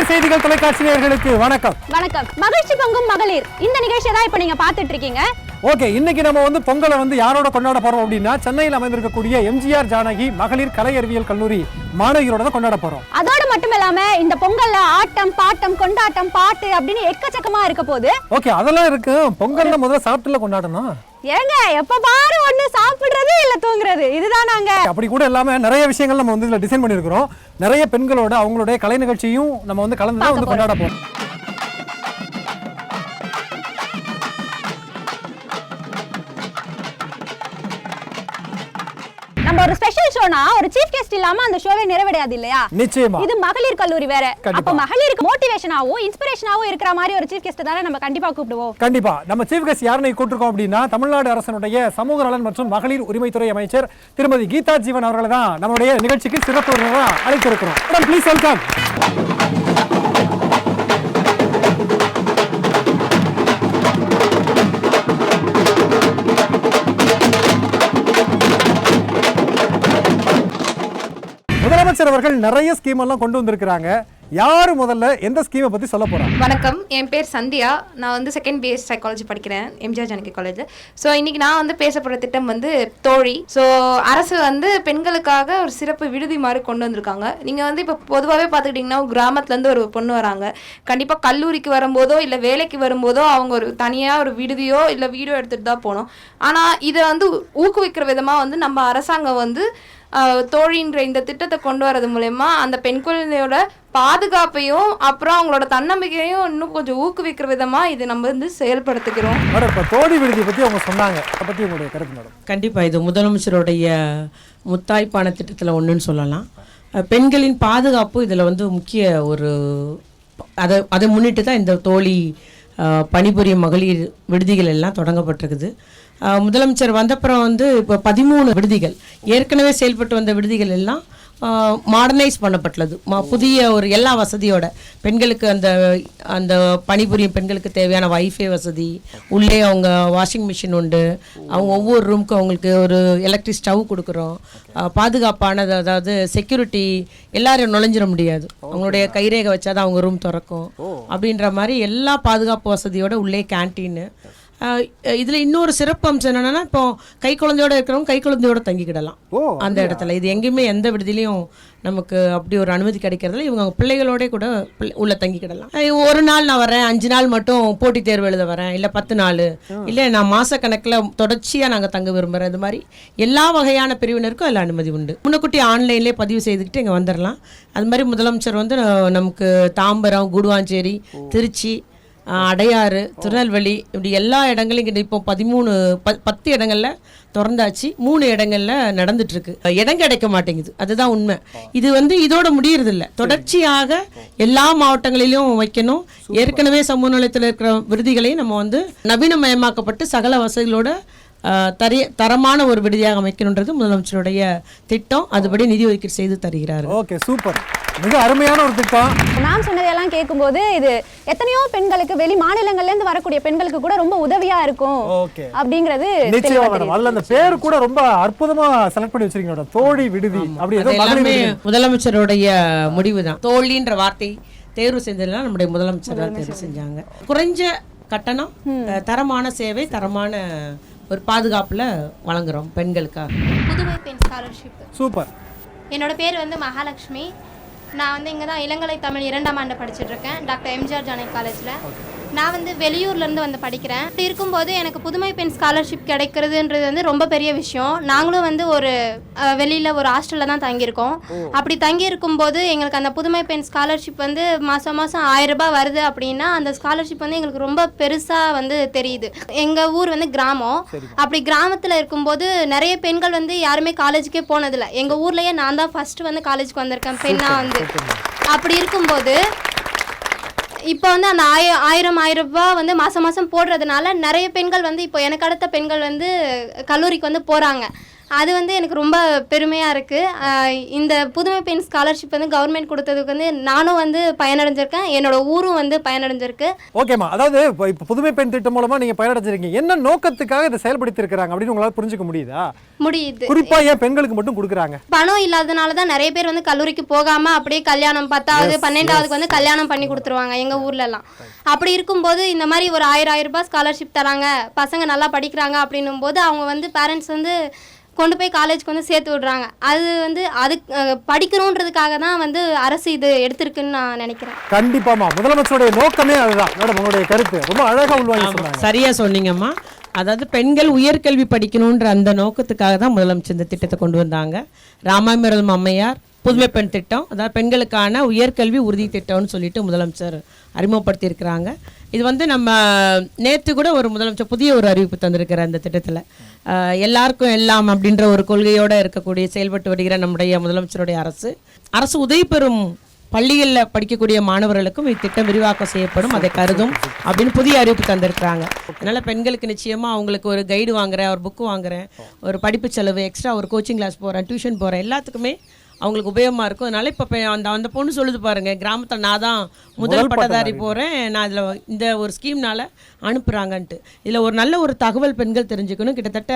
கலைஞர் செய்திகள் தொலைக்காட்சி நேயர்களுக்கு வணக்கம். வணக்கம். மகிழ்ச்சி பொங்கும் மகளிர் இந்த நிகழ்ச்சியை தான் இப்ப நீங்க பாத்துட்டு இருக்கீங்க. ஓகே, இன்னைக்கு நம்ம பொங்கலை யாரோட கொண்டாட போறோம் அப்படின்னா, சென்னையில் அமைந்திருக்கக்கூடிய எம்ஜிஆர் ஜானகி மகளிர் கலை அறிவியல் கல்லூரி மாணவியரோட தான் கொண்டாட போறோம். அதோடு மட்டும் இல்லாம இந்த பொங்கல்ல ஆட்டம் பாட்டம் கொண்டாட்டம் பாட்டு அப்படின்னு எக்கச்சக்கமா இருக்க போகுது. ஓகே, அதெல்லாம் இருக்கு. பொங்கல்ல முதல்ல சாப்பிட்டுல கொண்டாடணும். ஏங்க எப்ப பாரு ஒண்ணு சாப்பிடுறது இல்ல தூங்குறது, இதுதான் நாங்க. அப்படி கூட இல்லாம நிறைய விஷயங்கள் நம்ம இதுல டிசைன் பண்ணிருக்கிறோம். நிறைய பெண்களோட அவங்களுடைய கலை நிகழ்ச்சியும் நம்ம கலந்து தான் கொண்டாட போறோம். நம்ம ஒரு ஸ்பெஷல் ஷோனா ஒரு சீஃப் கெஸ்ட் இல்லாம அந்த ஷோவே நிறைவடையாது இல்லையா? நிச்சயமா. இது மகளிர் கல்லூரி வேற. அப்ப மகளிருக்கு மோட்டிவேஷனாவும் இன்ஸ்பிரேஷனாவும் இருக்கிற மாதிரி ஒரு சீஃப் கெஸ்ட் தானே நம்ம கண்டிப்பா கூப்பிடுவோம். கண்டிப்பா. நம்ம சீஃப் கெஸ்ட் யாரை கூப்பிட்டுருக்கோம் அப்படின்னா, தமிழ்நாடு அரசினுடைய சமூக நலன் மற்றும் மகளிர் உரிமைத்துறை அமைச்சர் திருமதி கீதா ஜீவன் அவர்களை தான் நம்முடைய நிகழ்ச்சிக்கு சிறப்பு விருந்தினராக அழைத்திருக்கிறோம். Madam, please welcome. முதலமைச்சர் அவர்கள் நிறைய ஸ்கீம் எல்லாம் கொண்டு வந்திருக்கிறாங்க. யாரு முதல்ல எந்த ஸ்கீமை பத்தி சொல்ல போறாங்க? வணக்கம், என் பேர் சந்தியா. நான் செகண்ட் பிஎஸ் சைக்காலஜி படிக்கிறேன் எம்ஜிஆர் ஜானகி காலேஜில். ஸோ இன்னைக்கு நான் பேசப்படுற திட்டம் தோழி. ஸோ அரசு பெண்களுக்காக ஒரு சிறப்பு விடுதி மாதிரி கொண்டு வந்திருக்காங்க. நீங்கள் இப்போ பொதுவாகவே பார்த்துக்கிட்டிங்கன்னா கிராமத்துலேருந்து ஒரு பொண்ணு வராங்க. கண்டிப்பாக கல்லூரிக்கு வரும்போதோ இல்லை வேலைக்கு வரும்போதோ அவங்க ஒரு தனியாக ஒரு விடுதியோ இல்லை வீடோ எடுத்துகிட்டு தான் போகணும். ஆனால் இதை ஊக்குவிக்கிற விதமாக நம்ம அரசாங்கம் தோழின்ற இந்த திட்டத்தை கொண்டு வரது மூலயமா அந்த பெண் குழந்தையோட பாதுகாப்பையும் அப்புறம் அவங்களோட தன்னம்பிக்கையும் இன்னும் கொஞ்சம் ஊக்குவிக்கிற விதமா இது நம்ம செயல்படுத்திக்கிறோம். தோழி விடுதி பத்தி அவங்க சொன்னாங்க, அதை பத்தி உங்களுடைய கருத்து மேடம்? கண்டிப்பா இது முதலமைச்சருடைய முத்தாய்ப்பான திட்டத்தில் ஒன்றுன்னு சொல்லலாம். பெண்களின் பாதுகாப்பு இதில் முக்கிய ஒரு அதை முன்னிட்டு தான் இந்த தோழி பணிபுரியும் மகளிர் விடுதிகள் எல்லாம் தொடங்கப்பட்டிருக்குது. முதலமைச்சர் வந்தப்புறம் இப்போ 13 விடுதிகள் ஏற்கனவே செயல்பட்டு வந்த விடுதிகள் எல்லாம் மாடர்னைஸ் பண்ணப்பட்டுள்ளது. புதிய ஒரு எல்லா வசதியோட பெண்களுக்கு அந்த பணிபுரியும் பெண்களுக்கு தேவையான வைஃபை வசதி, உள்ளே அவங்க வாஷிங் மிஷின் உண்டு, அவங்க ஒவ்வொரு ரூமுக்கும் அவங்களுக்கு ஒரு எலக்ட்ரிக் ஸ்டவ் கொடுக்குறோம், பாதுகாப்பானது, அதாவது செக்யூரிட்டி, எல்லாரும் நுழைஞ்சிட முடியாது, அவங்களுடைய கைரேகை வச்சாதான் அவங்க ரூம் திறக்கும் அப்படின்ற மாதிரி எல்லா பாதுகாப்பு வசதியோட உள்ளே கேன்டீனு. இதில் இன்னொரு சிறப்பு அம்சம் என்னென்னா, இப்போ கை குழந்தையோட இருக்கிறவங்க கை குழந்தையோட தங்கிக்கிடலாம் அந்த இடத்துல. இது எங்கேயுமே எந்த விடுதிலையும் நமக்கு அப்படி ஒரு அனுமதி கிடைக்கிறதுல இவங்க பிள்ளைகளோட கூட உள்ள தங்கிக்கிடலாம். ஒரு நாள் நான் வரேன், 5 நாள் மட்டும் போட்டித் தேர்வு எழுத வரேன், இல்லை 10 நாள், இல்லை நான் மாசக்கணக்கில் தொடர்ச்சியாக நாங்கள் தங்க விரும்புகிறேன், இது மாதிரி எல்லா வகையான பிரிவினருக்கும் அதில் அனுமதி உண்டு. முன்னக்கூட்டி ஆன்லைன்லேயே பதிவு செய்துக்கிட்டு இங்கே வந்துடலாம். அது மாதிரி முதலமைச்சர் நமக்கு தாம்பரம், குடுவாஞ்சேரி, திருச்சி, அடையாறு, திருநெல்வேலி, இப்படி எல்லா இடங்களையும் இப்போ 10 இடங்களில் திறந்தாச்சு. 3 இடங்கள்ல நடந்துட்டு இருக்கு. இடம் கிடைக்க மாட்டேங்குது, அதுதான் உண்மை. இது இதோட முடியறது இல்லை, தொடர்ச்சியாக எல்லா மாவட்டங்களிலும் வைக்கணும். ஏற்கனவே சமூக நிலையத்தில் இருக்கிற விடுதிகளையும் நம்ம நவீனமயமாக்கப்பட்டு சகல வசதிகளோட தரமான ஒரு விடுதியாக அமைக்கணுன்றது முதலமைச்சருடைய திட்டம். அதுபடி நிதி ஒதுக்கீடு செய்து தருகிறார். ஓகே, சூப்பர், மிக அருமையான ஒரு திட்டம். நான் சொன்னதெல்லாம் கேட்கும்போது இது எத்தனையோ பெண்களுக்கு, வெளி மாநிலங்கள்ல இருந்து வரக்கூடிய பெண்களுக்கு கூட ரொம்ப உதவியா இருக்கும் அப்படிங்கிறது நிச்சயமா மேடம். அதுல அந்த பேர் கூட ரொம்ப அற்புதமா செலக்ட் பண்ணி வச்சிருக்கீங்க, தோழி விடுதி. அப்படி முதலமைச்சருடைய முடிவு தான். தோழின்ற வார்த்தை தேர்வு செஞ்சதுலாம் நம்முடைய முதலமைச்சர் தான் தேர்வு செஞ்சாங்க. குறைஞ்ச கட்டணம், தரமான சேவை, தரமான ஒரு பாதுகாப்புல வழங்குறோம் பெண்களுக்காக. புதுமை பெண் ஸ்காலர்ஷிப். சூப்பர். என்னோட பேர் மகாலட்சுமி. நான் இங்கே தான் இளங்கலை தமிழ் 2ஆம் ஆண்டு படிச்சுட்டு இருக்கேன் டாக்டர் எம்ஜிஆர் ஜானகி காலேஜில். நான் வெளியூர்லேருந்து படிக்கிறேன். அப்படி இருக்கும்போது எனக்கு புதுமை பெண் ஸ்காலர்ஷிப் கிடைக்கிறதுன்றது ரொம்ப பெரிய விஷயம். நாங்களும் ஒரு வெளியில் ஒரு ஹாஸ்டலில் தான் தங்கியிருக்கோம். அப்படி தங்கியிருக்கும்போது எங்களுக்கு அந்த புதுமை பெண் ஸ்காலர்ஷிப் மாதம் மாதம் 1000 ரூபாய் வருது அப்படின்னா அந்த ஸ்காலர்ஷிப் எங்களுக்கு ரொம்ப பெருசாக தெரியுது. எங்கள் ஊர் கிராமம். அப்படி கிராமத்தில் இருக்கும்போது நிறைய பெண்கள் யாருமே காலேஜுக்கே போனதில்லை. எங்கள் ஊர்லேயே நான் தான் ஃபஸ்ட்டு காலேஜுக்கு வந்திருக்கேன் பெண்ணாக. அப்படி இருக்கும்போது இப்போ அந்த 1000 ரூபாய் மாதம் மாதம் போடுறதுனால நிறைய பெண்கள் இப்போ எனக்கு அடுத்த பெண்கள் கல்லூரிக்கு போகிறாங்க. அது வந்து எனக்கு ரொம்ப பெருமையாக இருக்குது. இந்த புதுமை பெண் ஸ்காலர்ஷிப் வந்து கவர்மெண்ட் கொடுத்ததுக்கு வந்து நானும் வந்து பயனடைஞ்சிருக்கேன், என்னோட ஊரும் வந்து பயனடைஞ்சிருக்கு. ஓகேம்மா, அதாவது இப்போ புதுமை பெண் திட்டம் மூலமாக நீங்கள் பயனடைஞ்சிருக்கீங்க. என்ன நோக்கத்துக்காக இதை செயல்படுத்தி இருக்கிறாங்க அப்படின்னு உங்களால் புரிஞ்சுக்க முடியுதா? முடியுது. குறிப்பாக ஏன் பெண்களுக்கு மட்டும் கொடுக்குறாங்க? பணம் இல்லாதனால தான் நிறைய பேர் வந்து கல்லூரிக்கு போகாமல் அப்படியே கல்யாணம் 10வது 12வதுக்கு வந்து கல்யாணம் பண்ணி கொடுத்துருவாங்க எங்கள் ஊர்லலாம். அப்படி இருக்கும்போது இந்த மாதிரி ஒரு 1000 ரூபாய் ஸ்காலர்ஷிப் தராங்க, பசங்க நல்லா படிக்கிறாங்க அப்படின்னும் போது அவங்க வந்து பேரண்ட்ஸ் வந்து கொண்டு போய் காலேஜ்க்கு வந்து சேர்த்து விடுறாங்க. அது வந்து அது படிக்கணுன்றதுக்காக தான் வந்து அரசு இது எடுத்திருக்குன்னு நான் நினைக்கிறேன். கண்டிப்பாமா, முதலமைச்சருடைய நோக்கமே அதுதான். மேடம், உங்களுடைய கருத்து ரொம்ப அழகா உள்வாங்கி சொன்னாங்க. சரியா சொன்னீங்கம்மா. அதாவது பெண்கள் உயர்கல்வி படிக்கணுன்ற அந்த நோக்கத்துக்காக தான் முதலமைச்சர் இந்த திட்டத்தை கொண்டு வந்தாங்க. ராமாமிரதம் அம்மையார் புதுமை பெண் திட்டம், அதாவது பெண்களுக்கான உயர்கல்வி உறுதி திட்டம்னு சொல்லிட்டு முதலமைச்சர் அறிமுகப்படுத்தி இருக்கிறாங்க. இது வந்து நம்ம நேற்று கூட ஒரு முதலமைச்சர் புதிய ஒரு அறிவிப்பு தந்திருக்கிற அந்த திட்டத்தில் எல்லாருக்கும் எல்லாம் அப்படின்ற ஒரு கொள்கையோடு இருக்கக்கூடிய செயல்பட்டு வருகிற நம்முடைய முதலமைச்சருடைய அரசு உதவி பெறும் பள்ளிகளில் படிக்கக்கூடிய மாணவர்களுக்கும் இத்திட்டம் விரிவாக்கம் செய்யப்படும், அதை கருதும் அப்படின்னு புதிய அறிவிப்பு தந்திருக்கிறாங்க. அதனால் பெண்களுக்கு நிச்சயமாக அவங்களுக்கு ஒரு கைடு வாங்குறேன், ஒரு புக்கு வாங்குறேன், ஒரு படிப்பு செலவு, எக்ஸ்ட்ரா ஒரு கோச்சிங் கிளாஸ் போகிறேன், டியூஷன் போகிறேன், எல்லாத்துக்குமே அவங்களுக்கு உபயோகமாக இருக்கும். அதனால் இப்போ அந்த பொண்ணு சொல்லுது பாருங்கள், கிராமத்தில் நான் தான் முதல் பட்டதாரி போகிறேன், நான் இதில் இந்த ஒரு ஸ்கீம்னால் அனுப்புகிறாங்கன்ட்டு. இதில் ஒரு நல்ல ஒரு தகவல் பெண்கள் தெரிஞ்சுக்கணும். கிட்டத்தட்ட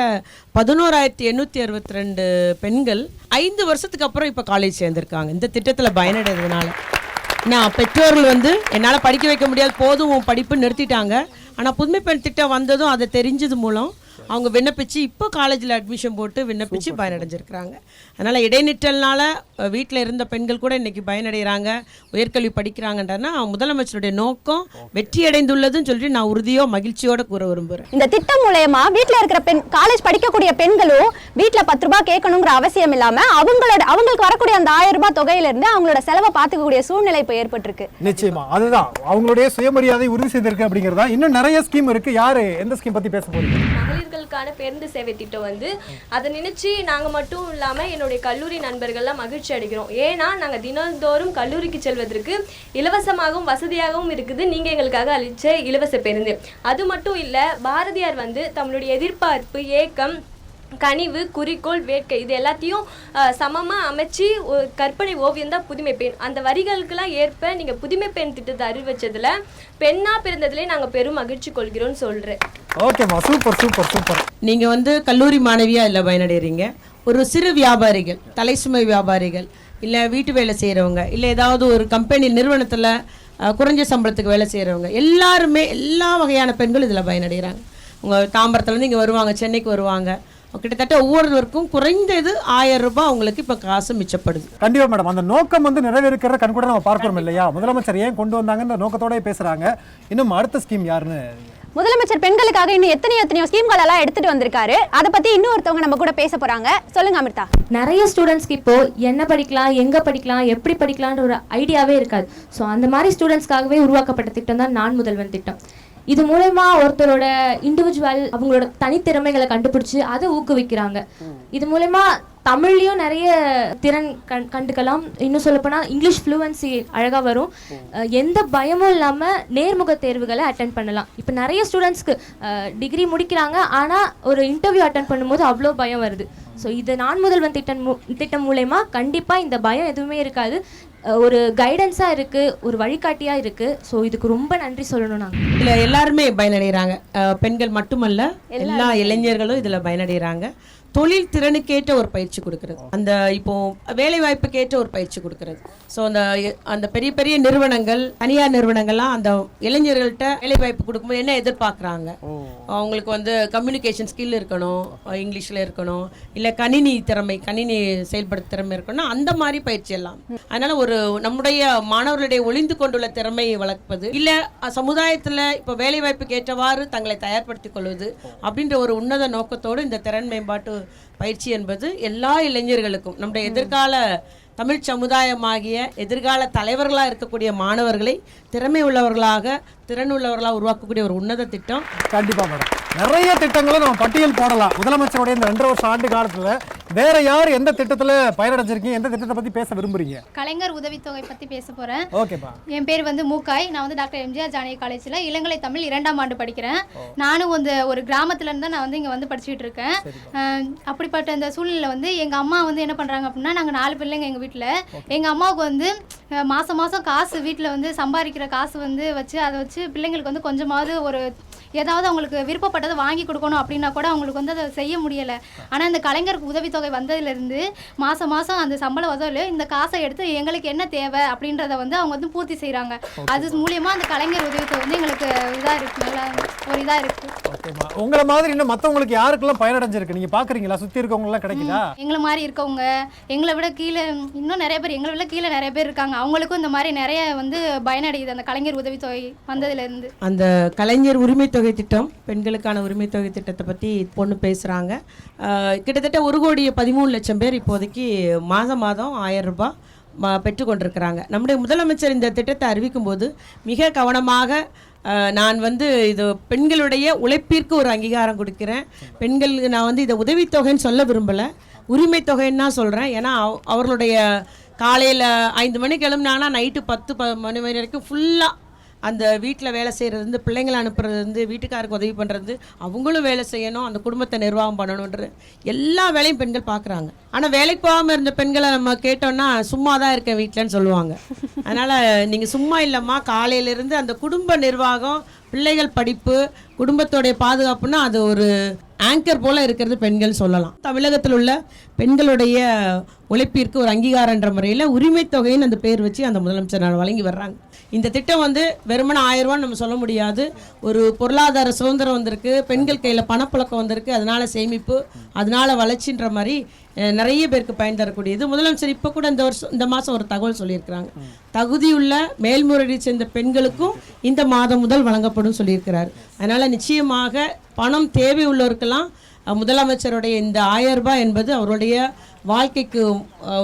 11,862 பெண்கள் 5 வருஷத்துக்கு அப்புறம் இப்போ காலேஜ் சேர்ந்துருக்காங்க இந்த திட்டத்தில் பயனடைறதுனால. நான் பெற்றோர்கள் வந்து என்னால் படிக்க வைக்க முடியாது, போதும் உன் படிப்பு நிறுத்திட்டாங்க. ஆனால் புதுமை பெண் திட்டம் வந்ததும் அதை தெரிஞ்சது மூலம் அவங்க விண்ணப்பிச்சு இப்போ காலேஜில் அட்மிஷன் போட்டு விண்ணப்பிச்சு பயனடைஞ்சிருக்கிறாங்க. அதனால் இடைநிற்றல்னால வீட்டில் இருந்த பெண்கள் கூட இன்றைக்கி பயனடைகிறாங்க, உயர்கல்வி படிக்கிறாங்கன்றனா முதலமைச்சருடைய நோக்கம் வெற்றி அடைந்துள்ளதுன்னு சொல்லிட்டு நான் உறுதியோ மகிழ்ச்சியோடு கூற விரும்புகிறேன். இந்த திட்டம் மூலயமா வீட்டில் இருக்கிற காலேஜ் படிக்கக்கூடிய பெண்களும் வீட்டில் 10 ரூபாய் கேட்கணுங்கிற அவசியம் இல்லாமல் அவங்களுக்கு வரக்கூடிய அந்த 1000 ரூபாய் தொகையிலிருந்து அவங்களோட செலவை பார்த்துக்கக்கூடிய சூழ்நிலை இப்போ ஏற்பட்டிருக்கு. நிச்சயமா அதுதான் அவங்களுடைய சுயமரியாதை உறுதி செய்திருக்கு அப்படிங்கிறதா. இன்னும் நிறைய ஸ்கீம் இருக்கு. யாரு எந்த ஸ்கீம் பத்தி பேச போறீங்க? மகளிர்களுக்கான பேருந்து சேவை திட்டம் வந்து அதை நினைச்சு நாங்க மட்டும் இல்லாம என்னுடைய கல்லூரி நண்பர்கள்லாம் மகிழ்ச்சி அடைகிறோம். ஏன்னா நாங்க தினந்தோறும் கல்லூரிக்கு செல்வதற்கு இலவசமாகவும் வசதியாகவும் இருக்குது நீங்க எங்களுக்காக அளிச்ச இலவச பேருந்து. அது மட்டும் இல்ல, பாரதியார் வந்து தம்முடைய எதிர்பார்ப்பு, ஏக்கம், கனிவு, குறிக்கோள், வேட்கை இது எல்லாத்தையும் சமமாக அமைச்சு ஒரு கற்பனை ஓவியம் தான் புதுமை பெண். அந்த வரிகளுக்கெல்லாம் ஏற்ப நீங்கள் புதுமை பெண் திட்டத்தை அறிவிச்சதில் பெண்ணாக பிறந்ததுலேயே நாங்கள் பெரும் மகிழ்ச்சி கொள்கிறோம்னு சொல்கிறேன். ஓகேம்மா, சூப்பர் சூப்பர் சூப்பர். நீங்கள் வந்து கல்லூரி மாணவியாக இல்லை பயனடைகிறீங்க. ஒரு சிறு வியாபாரிகள், தலைசுமை வியாபாரிகள், இல்லை வீட்டு வேலை செய்கிறவங்க, இல்லை ஏதாவது ஒரு கம்பெனி நிறுவனத்தில் குறைஞ்ச சம்பளத்துக்கு வேலை செய்கிறவங்க, எல்லாருமே எல்லா வகையான பெண்கள் இதில் பயனடைகிறாங்க. உங்கள் தாம்பரத்துலேருந்து இங்கே வருவாங்க, சென்னைக்கு வருவாங்க. கிட்டத்தட்ட ஒவ்வொருவருக்கும் குறைந்தது 1000 ரூபாய் அவங்களுக்கு இப்போ காசு மிச்சப்படுது. கண்டிப்பா மேடம், அந்த நோக்கம் வந்து நிறைவேற்கிற கண்கூட நம்ம பார்க்கணும் இல்லையா? முதலமைச்சர் ஏன் கொண்டு வந்தாங்கன்ற நோக்கத்தோட பேசுறாங்க. இன்னும் அடுத்த ஸ்கீம் யாருன்னு? முதலமைச்சர் பெண்களுக்காக இன்னும் எத்தனையோ ஸ்கீம்கள் எல்லாம் எடுத்துட்டு வந்திருக்காரு. அதை பத்தி இன்னொருத்தவங்க நம்ம கூட பேச போறாங்க. சொல்லுங்க அமிர்தா. நிறைய ஸ்டூடெண்ட்ஸ்க்கு இப்போ என்ன படிக்கலாம், எங்க படிக்கலாம், எப்படி படிக்கலான்ற ஒரு ஐடியாவே இருக்காது. ஸோ அந்த மாதிரி ஸ்டூடெண்ட்ஸ்க்காகவே உருவாக்கப்பட்ட திட்டம் தான் நான் முதல்வன் திட்டம். இது மூலமா ஒருத்தரோட இண்டிவிஜுவல் அவங்களோட தனித்திறமைகளை கண்டுபிடிச்சு அதை ஊக்குவிக்கிறாங்க. இது மூலமா தமிழ்லையும் நிறைய திறன் கண்டுக்கலாம். இன்னும் சொல்லப்போனால் இங்கிலீஷ் ஃப்ளூவன்சி அழகாக வரும். எந்த பயமும் இல்லாமல் நேர்முக தேர்வுகளை அட்டென்ட் பண்ணலாம். இப்போ நிறைய ஸ்டூடெண்ட்ஸ்க்கு டிகிரி முடிக்கிறாங்க, ஆனால் ஒரு இன்டர்வியூ அட்டென்ட் பண்ணும்போது அவ்வளோ பயம் வருது. ஸோ இது நான் முதல்வன் திட்டம் மூலமா கண்டிப்பாக இந்த பயம் எதுவுமே இருக்காது. ஒரு கைடன்ஸாக இருக்குது, ஒரு வழிகாட்டியாக இருக்குது. ஸோ இதுக்கு ரொம்ப நன்றி சொல்லணும். நாங்கள் இதில் எல்லாருமே பயனடைகிறாங்க. பெண்கள் மட்டுமல்ல, எல்லா இளைஞர்களும் இதில் பயனடைகிறாங்க. தொழில் திறனுக்கேற்ற ஒரு பயிற்சி கொடுக்கறது, அந்த இப்போ வேலை வாய்ப்புக்கேற்ற ஒரு பயிற்சி கொடுக்கறது. ஸோ அந்த பெரிய பெரிய நிறுவனங்கள், தனியார் நிறுவனங்கள்லாம் அந்த இளைஞர்கள்ட்ட வேலை வாய்ப்பு கொடுக்கும்போது என்ன எதிர்பார்க்குறாங்க? அவங்களுக்கு வந்து கம்யூனிகேஷன் ஸ்கில் இருக்கணும், இங்கிலீஷில் இருக்கணும், இல்லை கணினி செயல்படுத்த திறமை இருக்கணும், அந்த மாதிரி பயிற்சி எல்லாம். அதனால ஒரு நம்முடைய மாணவர்களுடைய ஒளிந்து கொண்டுள்ள திறமையை வளர்ப்பது, இல்லை சமுதாயத்தில் இப்போ வேலை வாய்ப்புக்கு ஏற்றவாறு தங்களை தயார்படுத்திக் கொள்வது அப்படின்ற ஒரு உன்னத நோக்கத்தோடு இந்த திறன் மேம்பாட்டு பயிற்சி என்பது எல்லா இளைஞர்களுக்கும், நம்முடைய எதிர்கால தமிழ் சமுதாயமாகிய எதிர்கால தலைவர்களாக இருக்கக்கூடிய மாணவர்களை திறமை உள்ளவர்களாக, திறன் உள்ளவர்களாக உருவாக்கக்கூடிய ஒரு உன்னத திட்டம். கண்டிப்பா மேடம், நிறைய திட்டங்களை நம்ம பட்டியல் போடலாம். முதலமைச்சருடைய இந்த 2 வருஷ ஆண்டு காலத்தில் வேற யார் எந்த திட்டத்துல பயனடைஞ்சிருக்கீங்க, எந்த திட்டத்தை பத்தி பேச விரும்புறீங்க? கலைஞர் உதவித்தொகை பற்றி பேச போகிறேன். ஓகேப்பா. என் பேர் வந்து மூக்காய். நான் வந்து டாக்டர் எம்ஜிஆர் ஜானகி காலேஜில் இளங்கலை தமிழ் 2ஆம் ஆண்டு படிக்கிறேன். நானும் வந்து ஒரு கிராமத்துலேருந்து தான் நான் வந்து இங்கே வந்து படிச்சுட்டு இருக்கேன். அப்படிப்பட்ட இந்த சூழ்நிலை வந்து எங்கள் அம்மா வந்து என்ன பண்ணுறாங்க அப்படின்னா, நாங்கள் 4 பிள்ளைங்க எங்கள் வீட்டில். எங்கள் அம்மாவுக்கு வந்து மாதம் மாதம் காசு வீட்டில் வந்து சம்பாதிக்கிற காசு வந்து வச்சு அதை வச்சு பிள்ளைங்களுக்கு வந்து கொஞ்சமாவது ஒரு ஏதாவது அவங்களுக்கு விருப்பப்பட்டதை வாங்கி கொடுக்கணும் அப்படின்னா கூட அவங்களுக்கு வந்து அதை செய்ய முடியலை. ஆனால் இந்த கலைஞருக்கு உதவித்தொகை வந்ததுலேருந்து மாதம் மாதம் அந்த சம்பள உதவியில் இந்த காசை எடுத்து எங்களுக்கு என்ன தேவை அப்படின்றத வந்து அவங்க வந்து பூர்த்தி செய்கிறாங்க. அது மூலியமாக அந்த கலைஞர் உதவித்தொகை வந்து எங்களுக்கு இதாக இருக்குது, நல்லா ஒரு இதாக இருக்குது. ஓகேம்மா. உங்களை மாதிரி இன்னும் மற்றவங்களுக்கு யாருக்கெல்லாம் பயனடைஞ்சிருக்கு நீங்கள் பார்க்குறீங்களா? சுற்றி இருக்கவங்களாம் கிடைக்குதா? எங்களை மாதிரி இருக்கவங்க, எங்களை விட கீழே இன்னும் நிறைய பேர், எங்களை விட கீழே நிறைய பேர் இருக்காங்க. அவங்களுக்கும் இந்த மாதிரி நிறைய வந்து பயனடையுது அந்த கலைஞர் உதவித்தொகை வந்ததுலேருந்து. அந்த கலைஞர் உரிமை தொகை திட்டம், பெண்களுக்கான உரிமை தொகை திட்டத்தை பற்றி பொண்ணு பேசுகிறாங்க. கிட்டத்தட்ட 1,13,00,000 பேர் இப்போதைக்கு மாதம் 1000 ரூபாய் பெற்றுக்கொண்டிருக்கிறாங்க. நம்முடைய முதலமைச்சர் இந்த திட்டத்தை அறிவிக்கும் போது மிக கவனமாக நான் வந்து இது பெண்களுடைய உழைப்பிற்கு ஒரு அங்கீகாரம் கொடுக்கிறேன், பெண்கள் நான் வந்து இதை உதவித்தொகைன்னு சொல்ல விரும்பலை, உரிமை தொகைன்னு தான் சொல்கிறேன். ஏன்னா அவர்களுடைய காலையில் 5 மணிக்கு எழும்பினாங்கன்னா நைட்டு 10 மணி வரைக்கும் ஃபுல்லாக அந்த வீட்டில் வேலை செய்கிறது, பிள்ளைங்களை அனுப்புறது, வீட்டுக்காருக்கு உதவி பண்ணுறது, அவங்களும் வேலை செய்யணும், அந்த குடும்பத்தை நிர்வாகம் பண்ணணுன்ற எல்லா வேலையும் பெண்கள் பார்க்குறாங்க. ஆனால் வேலைக்கு போகாமல் இருந்த பெண்களை நம்ம கேட்டோன்னா சும்மா தான் இருக்கேன் வீட்டிலன்னு சொல்லுவாங்க. அதனால் நீங்கள் சும்மா இல்லைம்மா, காலையிலேருந்து அந்த குடும்ப நிர்வாகம், பிள்ளைகள் படிப்பு, குடும்பத்தோடைய பாதுகாப்புன்னா அது ஒரு ஆங்கர் போல் இருக்கிறது பெண்கள் சொல்லலாம். தமிழகத்தில் உள்ள பெண்களுடைய உழைப்பிற்கு ஒரு அங்கீகாரன்ற முறையில் உரிமை தொகைன்னு அந்த பேர் வச்சு அந்த முதலமைச்சர் வழங்கி வர்றாங்க. இந்த திட்டம் வந்து வெறுமனே 1000 ரூபான்னு நம்ம சொல்ல முடியாது. ஒரு பொருளாதார சுதந்திரம் வந்திருக்கு, பெண்கள் கையில் பணப்பழக்கம் வந்திருக்கு, அதனால சேமிப்பு, அதனால வளர்ச்சின்ற மாதிரி நிறைய பேருக்கு பயன் தரக்கூடியது. முதலமைச்சர் இப்போ கூட இந்த மாதம் ஒரு தகவல் சொல்லியிருக்கிறாங்க, தகுதியுள்ள மேல்முறையீடு சேர்ந்த பெண்களுக்கும் இந்த மாதம் முதல் வழங்கப்படும் சொல்லியிருக்கிறார். அதனால் நிச்சயமாக பணம் தேவை உள்ளவருக்கெல்லாம் முதலமைச்சருடைய இந்த 1000 ரூபாய் என்பது அவருடைய வாழ்க்கைக்கு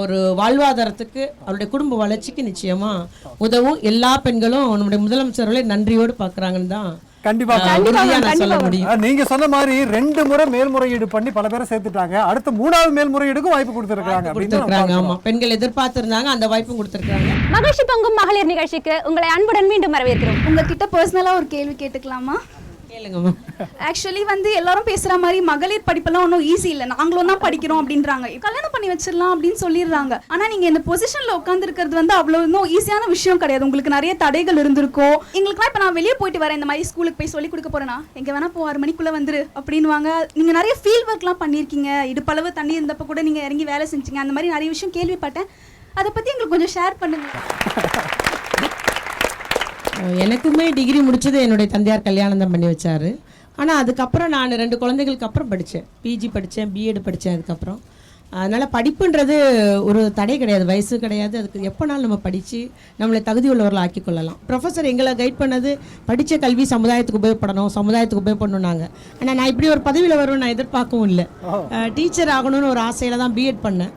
ஒரு வாழ்வாதாரத்துக்கு, அவருடைய குடும்ப வளர்ச்சிக்கு நிச்சயமாக உதவும். எல்லா பெண்களும் நம்முடைய முதலமைச்சர்களை நன்றியோடு பார்க்குறாங்கன்னு தான் கண்டிப்பா சொல்ல முடியும். நீங்க சொன்ன மாதிரி 2 முறை மேல்முறையீடு பண்ணி பல பேரை சேர்த்துட்டாங்க. அடுத்த 3வது மேல்முறையீடுக்கும் வாய்ப்பு கொடுத்திருக்காங்க. ஆமா, பெண்கள் எதிர்பார்த்திருந்தாங்க, அந்த வாய்ப்பும் கொடுத்திருக்காங்க. மகிழ்ச்சி பங்கும் மகளிர் நிகழ்ச்சிக்கு உங்களை அன்புடன் மீண்டும் வரவேற்கிறோம். உங்ககிட்ட பர்சனலா ஒரு கேள்வி கேட்டுக்கலாமா? ஆக்சுவலி வந்து எல்லாரும் பேசுற மாதிரி மகளிர் படிப்பெல்லாம் ஒன்றும் ஈஸி இல்லை, நாங்களும் தான் படிக்கிறோம் அப்படின்றாங்க, கல்யாணம் பண்ணி வச்சிடலாம் அப்படின்னு சொல்லிடுறாங்க. ஆனா நீங்க இந்த பொசிஷன்ல உட்கார்ந்து இருக்கிறது வந்து அவ்வளவு இன்னும் ஈஸியான விஷயம் கிடையாது. உங்களுக்கு நிறைய தடைகள் இருந்திருக்கும். எங்களுக்குலாம் இப்போ நான் வெளியே போயிட்டு வரேன், இந்த மாதிரி ஸ்கூலுக்கு போய் சொல்லி கொடுக்க போறேன்னா எங்க வேணா போ 6 மணிக்குள்ள வந்துரு அப்படின்வாங்க. நீங்க நிறைய ஃபீல்ட் ஒர்க்லாம் பண்ணியிருக்கீங்க, இடுப்பளவு தண்ணி இருந்தப்ப கூட நீங்க இறங்கி வேலை செஞ்சீங்க, அந்த மாதிரி நிறைய விஷயம் கேள்விப்பட்டேன். அதை பத்தி எங்களுக்கு கொஞ்சம் ஷேர் பண்ணுங்க. எனக்குமே டிகிரி முடிச்சது என்னுடைய தந்தையார் கல்யாணம் தான் பண்ணி வச்சாரு. ஆனால் அதுக்கப்புறம் நான் 2 குழந்தைகளுக்கு அப்புறம் படித்தேன், பிஜி படித்தேன், பிஎட் படித்தேன். அதுக்கப்புறம் அதனால் படிப்புன்றது ஒரு தடை கிடையாது, வயசு கிடையாது, அதுக்கு எப்போனாலும் நம்ம படித்து நம்மளை தகுதி உள்ளவர்கள் ஆக்கி கொள்ளலாம். ப்ரொஃபஸர் எங்களை கைட் பண்ணது படித்த கல்வி சமுதாயத்துக்கு உபயோகப்படணும், சமுதாயத்துக்கு உபயோகப்படணுன்னாங்க. ஆனால் நான் இப்படி ஒரு பதவியில் வருவேன் நான் எதிர்பார்க்கவும் இல்லை. டீச்சர் ஆகணும்னு ஒரு ஆசையில் தான் பிஎட் பண்ணேன்.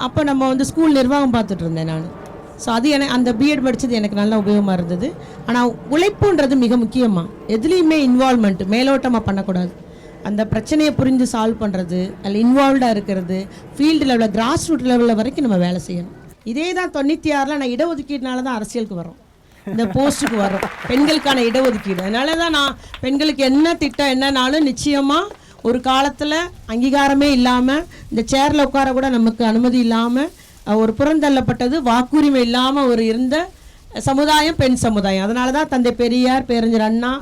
அப்போ நம்ம வந்து ஸ்கூல் நிர்வாகம் பார்த்துட்டு இருந்தேன் நான். ஸோ அது அந்த பிஎட் படித்தது எனக்கு நல்ல உபயோகமாக இருந்தது. ஆனால் உழைப்புன்றது மிக முக்கியமாக, எதுலேயுமே இன்வால்மெண்ட் மேலோட்டமாக பண்ணக்கூடாது. அந்த பிரச்சனையை புரிந்து சால்வ் பண்ணுறது, அதில் இன்வால்வ்டாக இருக்கிறது, ஃபீல்டு லெவலில் கிராஸ் ரூட் லெவலில் வரைக்கும் நம்ம வேலை செய்யணும். இதே தான் 96ல் நான் இடஒதுக்கீடுனால தான் அரசியலுக்கு வரோம், இந்த போஸ்ட்டுக்கு வரோம், பெண்களுக்கான இடஒதுக்கீடு. அதனால தான் நான் பெண்களுக்கு என்ன திட்டம் என்னன்னாலும் நிச்சயமாக ஒரு காலத்தில் அங்கீகாரமே இல்லாமல் இந்த சேரில் உட்கார கூட நமக்கு அனுமதி இல்லாமல் ஒரு புறந்தள்ளப்பட்டது, வாக்குரிமை இல்லாமல் ஒரு இருந்த சமுதாயம் பெண் சமுதாயம். அதனால தான் தந்தை பெரியார், பேரறிஞர் அண்ணா,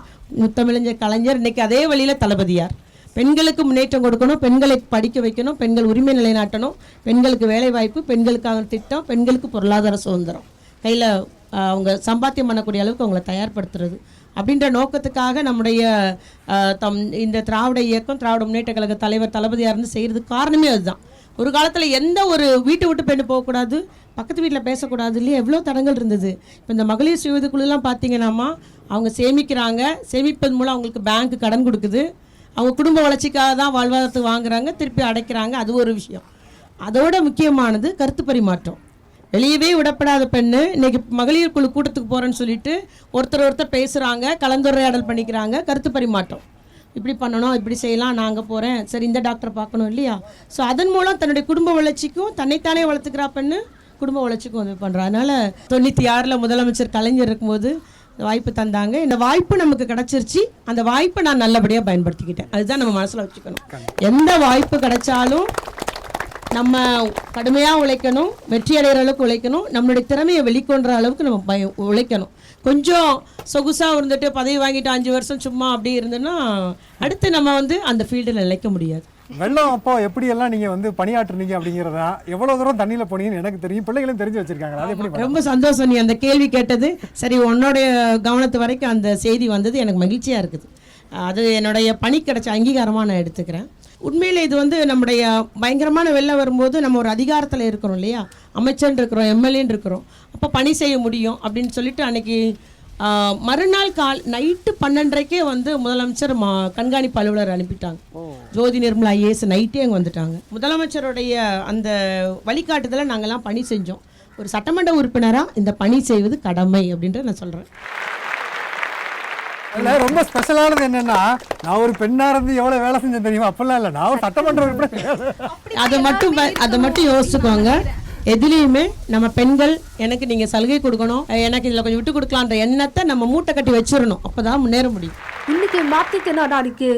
முத்தமிழஞ்சர் கலைஞர், இன்னைக்கு அதே வழியில் தளபதியார். பெண்களுக்கு முன்னேற்றம் கொடுக்கணும், பெண்களை படிக்க வைக்கணும், பெண்கள் உரிமை நிலைநாட்டணும், பெண்களுக்கு வேலை வாய்ப்பு, பெண்களுக்கான திட்டம், பெண்களுக்கு பொருளாதார சுதந்திரம், கையில் அவங்க சம்பாத்தியம் பண்ணக்கூடிய அளவுக்கு அவங்கள தயார்படுத்துறது அப்படின்ற நோக்கத்துக்காக நம்முடைய இந்த திராவிட இயக்கம், திராவிட முன்னேற்ற கழக தலைவர் தளபதியார் இருந்து செய்கிறதுக்கு காரணமே அதுதான். ஒரு காலத்தில் எந்த ஒரு வீட்டை விட்டு பெண்ணு போகக்கூடாது, பக்கத்து வீட்டில் பேசக்கூடாது இல்லையா, எவ்வளோ தடங்கள் இருந்தது. இப்போ இந்த மகளிர் சுய உதவிக்குழுலாம் பார்த்தீங்கன்னாமா அவங்க சேமிக்கிறாங்க, சேமிப்பது மூலம் அவங்களுக்கு பேங்க் கடன் கொடுக்குது, அவங்க குடும்ப வளர்ச்சிக்காக தான் வாழ்வாதாரத்துக்கு வாங்குறாங்க, திருப்பி அடைக்கிறாங்க. அது ஒரு விஷயம். அதோட முக்கியமானது கருத்து பரிமாற்றம். வெளியவே விடப்படாத பெண்ணு இன்னைக்கு மகளிர் குழு கூட்டத்துக்கு போகிறேன்னு சொல்லிட்டு ஒருத்தர் பேசுகிறாங்க, கலந்துரையாடல் பண்ணிக்கிறாங்க, கருத்து பரிமாற்றம். இப்படி பண்ணணும், இப்படி செய்யலாம், நான் அங்கே போகிறேன், சரி இந்த டாக்டரை பார்க்கணும் இல்லையா. ஸோ அதன் மூலம் தன்னுடைய குடும்ப வளர்ச்சிக்கும் தன்னைத்தானே வளர்த்துக்கிறா பெண்ணு குடும்ப வளர்ச்சிக்கும் உதவி பண்ணுறா. அதனால் 96 முதலமைச்சர் கலைஞர் இருக்கும்போது இந்த வாய்ப்பு தந்தாங்க. இந்த வாய்ப்பு நமக்கு கிடச்சிருச்சு. அந்த வாய்ப்பை நான் நல்லபடியாக பயன்படுத்திக்கிட்டேன். அதுதான் நம்ம மனசில் வச்சுக்கணும். எந்த வாய்ப்பு கிடைச்சாலும் நம்ம கடுமையாக உழைக்கணும், வெற்றி அடைகிற அளவுக்கு உழைக்கணும், நம்மளுடைய திறமையை வெளிக்கொண்ட அளவுக்கு நம்ம உழைக்கணும். கொஞ்சம் சொகுசாக இருந்துட்டு பதவி வாங்கிட்டு 5 வருஷம் சும்மா அப்படி இருந்தோன்னா அடுத்து நம்ம அந்த ஃபீல்டில் நிலைக்க முடியாது. வெள்ளம் அப்போ எப்படியெல்லாம் நீங்கள் பணியாற்றுனீங்க அப்படிங்கிறதா, எவ்வளோ தூரம் தண்ணியில் போனீங்கன்னு எனக்கு தெரியும், பிள்ளைகளும் தெரிஞ்சு வச்சிருக்காங்க. அது எப்படி? ரொம்ப சந்தோஷம் நீ அந்த கேள்வி கேட்டது. சரி, உன்னுடைய கவனத்து வரைக்கும் அந்த செய்தி வந்தது, எனக்கு மகிழ்ச்சியாக இருக்குது. அது என்னுடைய பணி கிடைச்ச அங்கீகாரமாக நான் எடுத்துக்கிறேன். உண்மையில் இது நம்முடைய பயங்கரமான வெள்ளம் வரும்போது நம்ம ஒரு அதிகாரத்தில் இருக்கிறோம் இல்லையா, அமைச்சர்னு இருக்கிறோம், எம்எல்ஏன்னு இருக்கிறோம், அப்போ பணி செய்ய முடியும் அப்படின்னு சொல்லிட்டு அன்னைக்கு மறுநாள் நைட்டு 12:30க்கே முதலமைச்சர் கண்காணிப்பு அலுவலர் அனுப்பிட்டாங்க. ஜோதி நிர்மலா ஐஏஎஸ் நைட்டே அங்கே வந்துட்டாங்க. முதலமைச்சருடைய அந்த வழிகாட்டுதலை நாங்கள்லாம் பணி செஞ்சோம். ஒரு சட்டமன்ற உறுப்பினராக இந்த பணி செய்வது கடமை அப்படின்ற நான் சொல்கிறேன். அதில் ரொம்ப ஸ்பெஷலானது என்னன்னா, நான் ஒரு பெண்ணா இருந்து எவ்வளோ வேலை செஞ்சேன் தெரியுமா? அப்பெல்லாம் இல்லை, நான் ஒரு சட்டமன்ற உறுப்பினர். அதை மட்டும் யோசிச்சுக்கோங்க. எதுலேயுமே நம்ம பெண்கள் எனக்கு நீங்கள் சலுகை கொடுக்கணும், எனக்கு இதில் கொஞ்சம் விட்டு கொடுக்கலான்ற எண்ணத்தை நம்ம மூட்டை கட்டி வச்சிடணும். அப்போ தான் முன்னேற முடியும். இன்னைக்கு மாற்றுத்திறனாளிக்கு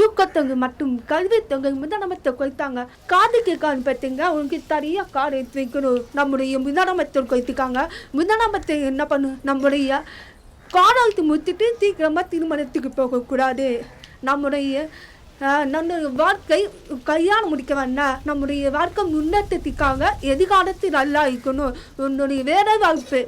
ஊக்கத்தொகை மற்றும் கல்வித்தொகை முதலமைச்சர் கொடுத்தாங்க. காது கேட்கான்னு பார்த்தீங்க, உனக்கு தனியாக கார் எடுத்து வைக்கணும் நம்முடைய முதலமைச்சர் கொடுத்துருக்காங்க. முதலமைச்சர் என்ன பண்ணு, நம்முடைய காலாழ்த்து முத்திட்டு சீக்கிரமாக திருமணத்துக்கு போகக்கூடாது, நம்முடைய வாழ்க்கை கையால் முடிக்க வேண்டாம், நம்முடைய வாழ்க்கை முன்னேற்றத்துக்காக எதிர்காலத்தில் நல்லா இருக்கணும், உன்னுடைய வேலை வாய்ப்பு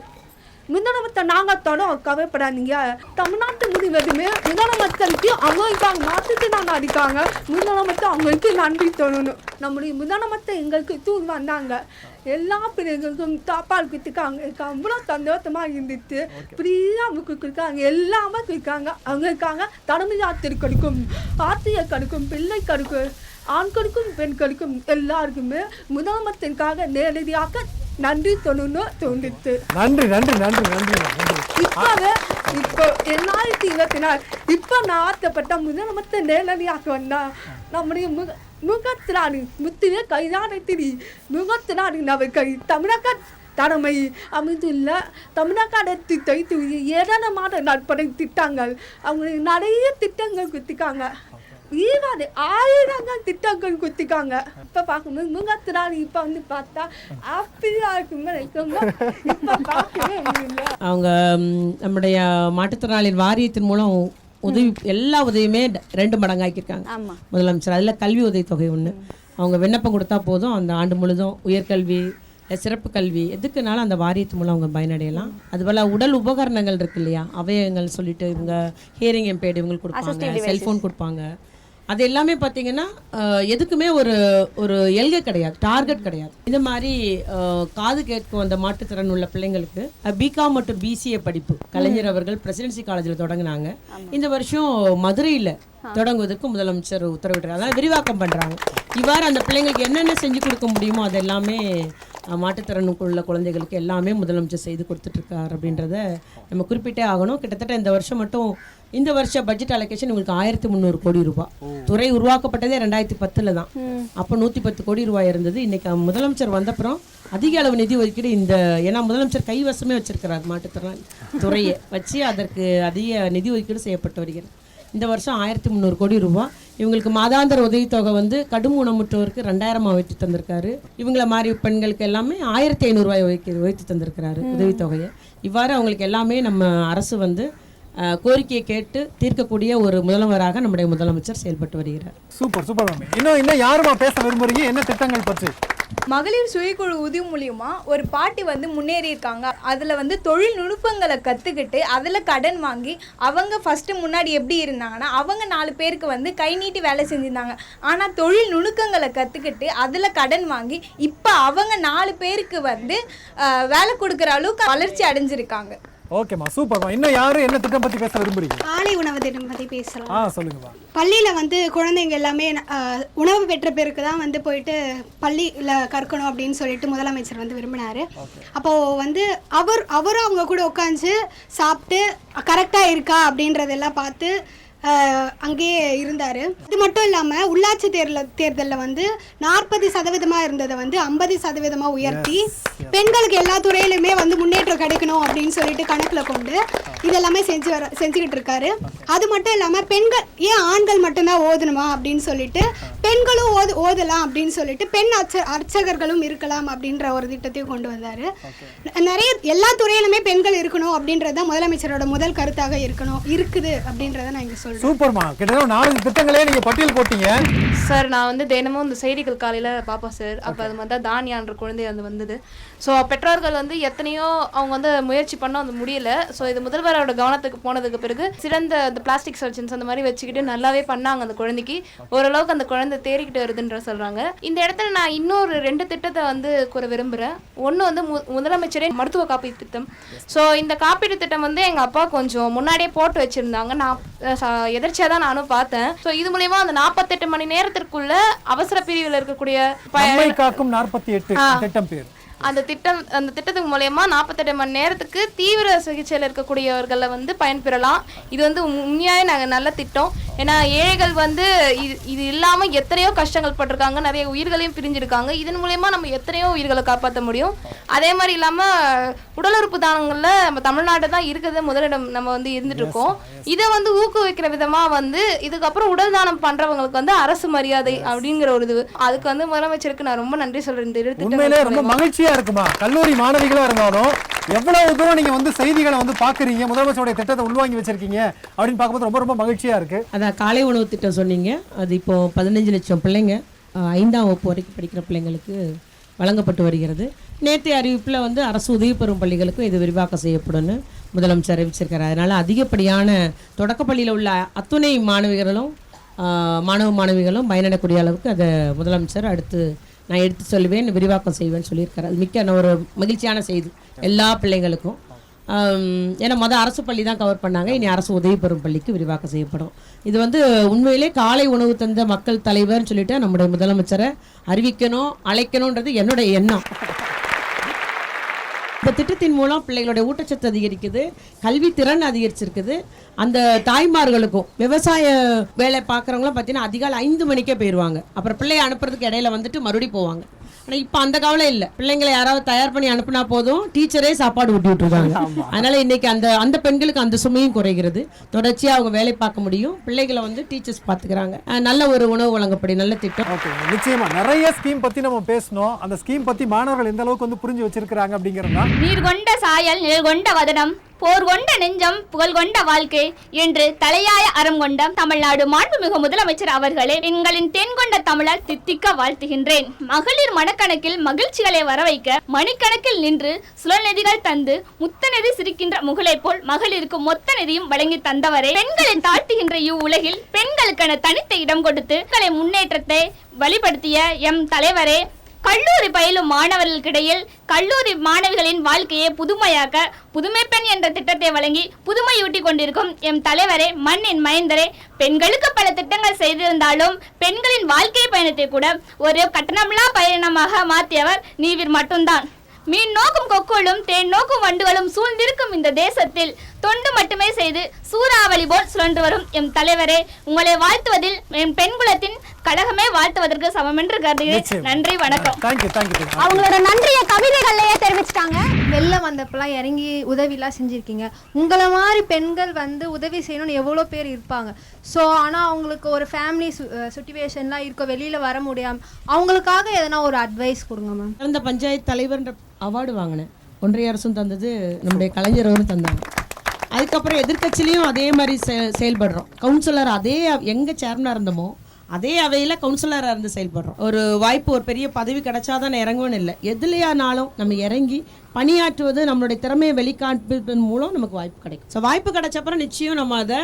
முதலமைச்சர் நாங்கள் தரோம், கவலைப்படாதீங்க. தமிழ்நாட்டு முதல்வருமே முதலமைச்சருக்கு அவங்களுக்கு மாற்றத்தினால அடிக்காங்க, முதலமைச்சர் அவங்களுக்கு நன்றி சொல்லணும். நம்முடைய முதலமைச்சர் எங்களுக்கு தூர் வந்தாங்க, எல்லா பிள்ளைங்களுக்கும் சாப்பாடு கொடுத்துருக்காங்க, அவ்வளோ சந்தோஷமாக இருந்துச்சு. ஃப்ரீயாக அவங்க கொடுக்காங்க, எல்லாமே கொடுக்காங்க. அவங்களுக்காக தலைமையாத்திரை கொடுக்கும், ஆசிரியர் கொடுக்கும், பிள்ளை கொடுக்கும், ஆண்களுக்கும் பெண்களுக்கும் எல்லாருக்குமே முதலமைச்சருக்காக நேரடியாக நன்றி சொல்லணும் தோன்றிச்சு. நன்றி நன்றி நன்றி நன்றி. இப்போ 2024 இப்போ நான் ஆசைப்பட்ட முதலமைச்சர் நேரடியாக வந்தா நம்முடைய முகத்திராணி முத்திர கைதானத்திரி முகத்திராணி நவர்கள் தமிழக தலைமை அமைந்துள்ள தமிழக அரசை ஏராளமான நற்படை திட்டங்கள், அவங்களுக்கு நிறைய திட்டங்கள் கொடுத்துருக்காங்க, 1000 திட்டங்கள் கொடுத்துருக்காங்க. இப்போ பார்க்கும்போது முகத்திராணி இப்போ பார்த்தா ஆப்பிளாக இருக்குங்க. இப்போ பார்க்கவே முடியல. அவங்க நம்முடைய மாற்றுத்திறனாளியின் வாரியத்தின் மூலம் உதவி எல்லா உதவியுமே 2 மடங்காக்கியிருக்காங்க முதலமைச்சர். அதில் கல்வி உதவித்தொகை ஒன்று, அவங்க விண்ணப்பம் கொடுத்தா போதும் அந்த ஆண்டு முழுதும் உயர்கல்வி சிறப்பு கல்வி எதுக்குனாலும் அந்த வாரியத்து மூலம் அவங்க பயனடையலாம். அதுபோல் உடல் உபகரணங்கள் இருக்கு இல்லையா, அவயங்கள் சொல்லிட்டு இவங்க ஹியரிங் எம்பேர்டு இவங்களுக்கு கொடுப்பாங்க, செல்ஃபோன் கொடுப்பாங்க. அது எல்லாமே பார்த்தீங்கன்னா எதுக்குமே ஒரு எல்கை கிடையாது, டார்கெட் கிடையாது. இந்த மாதிரி காது கேட்கும் அந்த மாற்றுத்திறன் உள்ள பிள்ளைங்களுக்கு பிகாம் மற்றும் பிசிஏ படிப்பு கலைஞர் அவர்கள் பிரசிடென்சி காலேஜில் தொடங்கினாங்க. இந்த வருஷம் மதுரையில் தொடங்குவதற்கு முதலமைச்சர் உத்தரவிட்டார். அதனால் விரிவாக்கம் பண்ணுறாங்க. இவ்வாறு அந்த பிள்ளைங்களுக்கு என்னென்ன செஞ்சு கொடுக்க முடியுமோ அது எல்லாமே மாற்றுத்திறனுக்குள்ள குழந்தைகளுக்கு எல்லாமே முதலமைச்சர் செய்து கொடுத்துட்ருக்கார் அப்படின்றத நம்ம குறிப்பிட்டே ஆகணும். கிட்டத்தட்ட இந்த வருஷம் மட்டும் இந்த வருஷ பட்ஜெட் அலோகேஷன் உங்களுக்கு 1300 கோடி ரூபாய். துறை உருவாக்கப்பட்டதே 2010 தான். அப்போ 110 கோடி ரூபாய் இருந்தது. இன்னைக்கு முதலமைச்சர் வந்தப்புறம் அதிக அளவு நிதி ஒதுக்கீடு ஏன்னா முதலமைச்சர் கைவசமே வச்சிருக்கிறார் மாற்றுத்திறன் துறையை வச்சு அதற்கு அதிக நிதி ஒதுக்கீடு செய்யப்பட்டு வருகிறது. இந்த வருஷம் 1300 கோடி ரூபாய். இவங்களுக்கு மாதாந்திர உதவித்தொகை கடும் ஊனமுற்றோருக்கு 2000 உயர்த்தி தந்திருக்காரு. இவங்கள மாதிரி பெண்களுக்கு எல்லாமே 1500 ரூபாய் உயர்த்தி தந்திருக்கிறாரு உதவித்தொகையை. இவ்வாறு அவங்களுக்கு எல்லாமே நம்ம அரசு கோரிக்கையை கேட்டு தீர்க்கக்கூடிய ஒரு முதல்வராக நம்முடைய முதலமைச்சர் செயல்பட்டு வருகிறார். Super super ma'am. இன்னும் யாருமா பேச விரும்புறீங்க, என்ன திட்டங்கள் பற்றி? மகளிர் சுயக்குழு உதவி மூலியமா ஒரு பாட்டி முன்னேறி இருக்காங்க. அதில் தொழில் நுட்பங்களை கற்றுக்கிட்டு அதில் கடன் வாங்கி அவங்க ஃபஸ்ட்டு முன்னாடி எப்படி இருந்தாங்கன்னா அவங்க 4 பேருக்கு கை நீட்டி வேலை செஞ்சுருந்தாங்க. ஆனால் தொழில் நுணுக்கங்களை கற்றுக்கிட்டு அதில் கடன் வாங்கி இப்போ அவங்க 4 பேருக்கு வேலை கொடுக்குற அளவுக்கு வளர்ச்சி அடைஞ்சிருக்காங்க. ஓகேம்மா, சூப்பர்மா. இன்னும் யாரு என்ன திட்டம் பற்றி பேச விரும்புறீங்க? காலை உணவு திட்டம் பற்றி பேசலாம். சொல்லுங்கம்மா. பள்ளியில் குழந்தைங்க எல்லாமே உணவு பெற்ற பிறகு தான் போயிட்டு பள்ளியில் கற்கணும் அப்படின்னு சொல்லிட்டு முதலமைச்சர் விரும்பினார். அப்போது அவரும் அவங்க கூட உட்காந்து சாப்பிட்டு கரெக்டாக இருக்கா அப்படின்றதெல்லாம் பார்த்து அங்கேயே இருந்தார். அது மட்டும் இல்லாமல் உள்ளாட்சி தேர்தலில் வந்து 40% இருந்ததை வந்து 50% உயர்த்தி பெண்களுக்கு எல்லா துறையிலுமே வந்து முன்னேற்றம் கிடைக்கணும் அப்படின்னு சொல்லிட்டு கணக்கில் கொண்டு இதெல்லாமே செஞ்சுக்கிட்டு இருக்காரு. அது மட்டும் இல்லாமல் பெண்கள் ஏன் ஆண்கள் மட்டும்தான் ஓதணுமா அப்படின்னு சொல்லிட்டு பெண்களும் ஓதலாம் அப்படின்னு சொல்லிட்டு பெண் அர்ச்சகர்களும் இருக்கலாம் அப்படின்ற ஒரு திட்டத்தையும் கொண்டு வந்தார். நிறைய எல்லா துறையிலுமே பெண்கள் இருக்கணும் அப்படின்றத முதலமைச்சரோட முதல் கருத்தாக இருக்குது அப்படின்றத நான் இங்கே சொல்றேன். சூப்பர்மா, கிட்டத்தட்ட 4 திட்டங்களே நீங்க பட்டியல் போட்டீங்க சார். நான் வந்து தினமும் இந்த செய்திகள் காலையில் பார்ப்பேன் சார். அப்போ அது மாதிரி தான் தானியான்ற குழந்தை அது வந்தது. ஸோ பெற்றோர்கள் வந்து எத்தனையோ அவங்க வந்து முயற்சி பண்ணோம், அது முடியல. ஸோ இது முதல்வரோட கவனத்துக்கு போனதுக்கு பிறகு சிறந்த இந்த பிளாஸ்டிக் சர்ஜன்ஸ் அந்த மாதிரி வச்சுக்கிட்டு நல்லாவே பண்ணாங்க. அந்த குழந்தைக்கு ஓரளவுக்கு அந்த குழந்தை தேறிக்கிட்டு வருதுன்ற சொல்கிறாங்க. இந்த இடத்துல நான் இன்னொரு 2 திட்டத்தை வந்து கூற விரும்புகிறேன். ஒன்று வந்து முதலமைச்சரே மருத்துவ காப்பீடு திட்டம். ஸோ இந்த காப்பீடு திட்டம் வந்து எங்கள் அப்பா கொஞ்சம் முன்னாடியே போட்டு வச்சுருந்தாங்க. நான் எதிர்ச்சியாக தான் நானும் பார்த்தேன். ஸோ இது மூலயமா அந்த 48 மணி நேரத்திற்குள்ள அவசர பிரிவில் இருக்கக்கூடிய காக்கும் 48 திட்டம் பேர் அந்த திட்டத்துக்கு மூலயமா 48 மணி நேரத்துக்கு தீவிர சிகிச்சையில் இருக்கக்கூடியவர்களை வந்து பயன்பெறலாம். இது வந்து உண்மையாகவே நாங்கள் நல்ல திட்டம். ஏன்னா ஏழைகள் வந்து இது இல்லாமல் எத்தனையோ கஷ்டங்கள் பட்டிருக்காங்க, நிறைய உயிர்களையும் பிரிஞ்சிருக்காங்க. இதன் மூலயமா நம்ம எத்தனையோ உயிர்களை காப்பாற்ற முடியும். அதே மாதிரி இல்லாமல் உடல் உறுப்பு தானங்களில் நம்ம தமிழ்நாடு தான் இருக்கிறது முதலிடம் நம்ம வந்து இருந்துட்டு இருக்கோம். இதை வந்து ஊக்குவிக்கிற விதமாக வந்து இதுக்கப்புறம் உடல் தானம் பண்ணுறவங்களுக்கு வந்து அரசு மரியாதை அப்படிங்கிற ஒரு இது. அதுக்கு வந்து முதலமைச்சருக்கு நான் ரொம்ப நன்றி சொல்கிறேன். ரொம்ப மகிழ்ச்சியா இருக்குமா? கல்லூரி மாணவிகளா இருந்தாலும் எவ்வளவு தூரம் நீங்க வந்து செய்திகளை வந்து பாக்குறீங்க, முதலமைச்சருடைய திட்டத்தை உள்வாங்கி வச்சிருக்கீங்க அப்படின்னு பார்க்கும்போது ரொம்ப ரொம்ப மகிழ்ச்சியா இருக்கு. அதான் காலை உணவு திட்டம் சொன்னீங்க. அது இப்போ 15 லட்சம் பிள்ளைங்க 5ஆம் வகுப்பு வரைக்கும் படிக்கிற பிள்ளைங்களுக்கு வழங்கப்பட்டு வருகிறது. நேற்றைய அறிவிப்பில் வந்து அரசு உதவி பெறும் பள்ளிகளுக்கும் இது விரிவாக்கம் செய்யப்படும்னு முதலமைச்சர் அறிவிச்சிருக்காரு. அதனால் அதிகப்படியான தொடக்கப்பள்ளியில் உள்ள அத்துணை மாணவிகளும் பயனடக்கூடிய அளவுக்கு அதை முதலமைச்சர் அடுத்து நான் எடுத்து சொல்லுவேன், விரிவாக்கம் செய்வேன்னு சொல்லியிருக்காரு. அது மிக்க ஒரு மகிழ்ச்சியான செய்தி எல்லா பிள்ளைங்களுக்கும். ஏன்னா அரசு பள்ளி தான் கவர் பண்ணாங்க, இனி அரசு உதவி பெறும் பள்ளிக்கு விரிவாக்கம் செய்யப்படும். இது வந்து உண்மையிலே காலை உணவு தந்த மக்கள் தலைவர்னு சொல்லிட்டு நம்முடைய முதலமைச்சரை அறிவிக்கணும், அழைக்கணுன்றது என்னுடைய எண்ணம். இந்த திட்டத்தின் மூலம் பிள்ளைகளுடைய ஊட்டச்சத்து அதிகரிக்குது, கல்வி திறன் அதிகரிச்சிருக்குது. அந்த தாய்மார்களுக்கும் விவசாய வேலை பார்க்குறவங்களாம் பார்த்தீங்கன்னா அதிகாலை 5 மணிக்கே போயிடுவாங்க. அப்புறம் பிள்ளையை அனுப்புறதுக்கு இடையில வந்துட்டு மறுபடியும் போவாங்க. ஆனால் இப்போ அந்த கவலை இல்லை. பிள்ளைங்களை யாராவது தயார் பண்ணி அனுப்புனா போதும், டீச்சரே சாப்பாடு ஊட்டி விட்டுருக்காங்க. அதனால இன்னைக்கு அந்த பெண்களுக்கு அந்த சுமையும் குறைகிறது. தொடர்ச்சியாக அவங்க வேலை பார்க்க முடியும், பிள்ளைகளை வந்து டீச்சர்ஸ் பார்த்துக்கிறாங்க. நல்ல ஒரு உணவு வழங்கப்படி நல்ல திட்டம். நிச்சயமா நிறைய ஸ்கீம் பத்தி நம்ம பேசணும். அந்த ஸ்கீம் பத்தி மாணவர்கள் எந்த அளவுக்கு வந்து புரிஞ்சு வச்சிருக்காங்க அப்படிங்கிறதா. நீர் கொண்ட சாயல், நிழல் கொண்ட வதனம், போர் கொண்ட நெஞ்சம், புகழ் கொண்ட வாழ்க்கை என்று தலையாய அறம் கொண்ட தமிழ்நாடு மாண்புமிகு முதலமைச்சர் அவர்களே, எங்களின் தென் கொண்ட தமிழால் தித்திக்க வாழ்த்துகின்றேன். மகளிர் மனக்கணக்கில் மகிழ்ச்சிகளை வரவைக்க மணிக்கணக்கில் நின்று சுழல்நெதிகள் தந்து முத்தநெறி சிரிக்கின்ற முகலை போல் மகளிருக்கு மொத்த நிதியும் வழங்கி தந்தவரே, பெண்களை தாழ்த்துகின்ற இவ்வுலகில் பெண்களுக்கென தனித்த இடம் கொடுத்து முன்னேற்றத்தை வழிபடுத்திய எம் தலைவரே, கல்லூரி பயிலும் மாணவர்களுக்கிடையில் கல்லூரி மாணவிகளின் வாழ்க்கையை புதுமையாக்க புதுமை பெண் என்ற திட்டத்தை வழங்கி புதுமையூட்டி கொண்டிருக்கும் எம் தலைவரே, மண்ணின் மைந்தரே, பெண்களுக்கு பல திட்டங்கள் செய்திருந்தாலும் பெண்களின் வாழ்க்கை பயணத்தை கூட ஒரு கட்டணமில்லா பயணமாக மாற்றியவர் நீவிர் மட்டும்தான். மீன் நோக்கும் கொக்குகளும் தேன் நோக்கும் வண்டுகளும் சூழ்ந்திருக்கும் இந்த தேசத்தில் தொண்டு மட்டுமே செய்து சூறாவளி போல் சுழன்று வரும் எம் தலைவரே, உங்களை வாழ்த்துவதில் என் பெண்குலத்தின் கழகமே வாழ்த்துவதற்கு சமம் என்று கருதுகிறேன். நன்றி, வணக்கம். அவங்களோட நன்றியை கவிதைகள்லயே தெரிவிச்சிட்டாங்க. வெள்ளம் வந்தப்பெல்லாம் இறங்கி உதவிலாம் செஞ்சுருக்கீங்க. உங்களை மாதிரி பெண்கள் வந்து உதவி செய்யணும்னு எவ்வளோ பேர் இருப்பாங்க. ஸோ ஆனால் அவங்களுக்கு ஒரு ஃபேமிலி சுச்சுவேஷன்லாம் இருக்கும், வெளியில் வர முடியாமல், அவங்களுக்காக எதனா ஒரு அட்வைஸ் கொடுங்க மேம். அந்த பஞ்சாயத்து தலைவர்ன்ற அவார்டு வாங்கினேன், ஒன்றிய அரசும் தந்தது, நம்முடைய கலைஞரும் தந்தாங்க. அதுக்கப்புறம் எதிர்கட்சியிலையும் அதே மாதிரி செயல்படுறோம். கவுன்சிலர் அதே எங்கே சேர்மனாக இருந்தோமோ அதே அவையில் கவுன்சிலராக இருந்து செயல்படுறோம். ஒரு வாய்ப்பு, ஒரு பெரிய பதவி கிடைச்சாதான் இறங்குவேன்னு இல்லை, எதுலையானாலும் நம்ம இறங்கி பணியாற்றுவது, நம்மளுடைய திறமையை வெளிக்காட்டுவதன் மூலம் நமக்கு வாய்ப்பு கிடைக்கும். ஸோ வாய்ப்பு கிடைச்சப்பறம் நிச்சயம் நம்ம அதை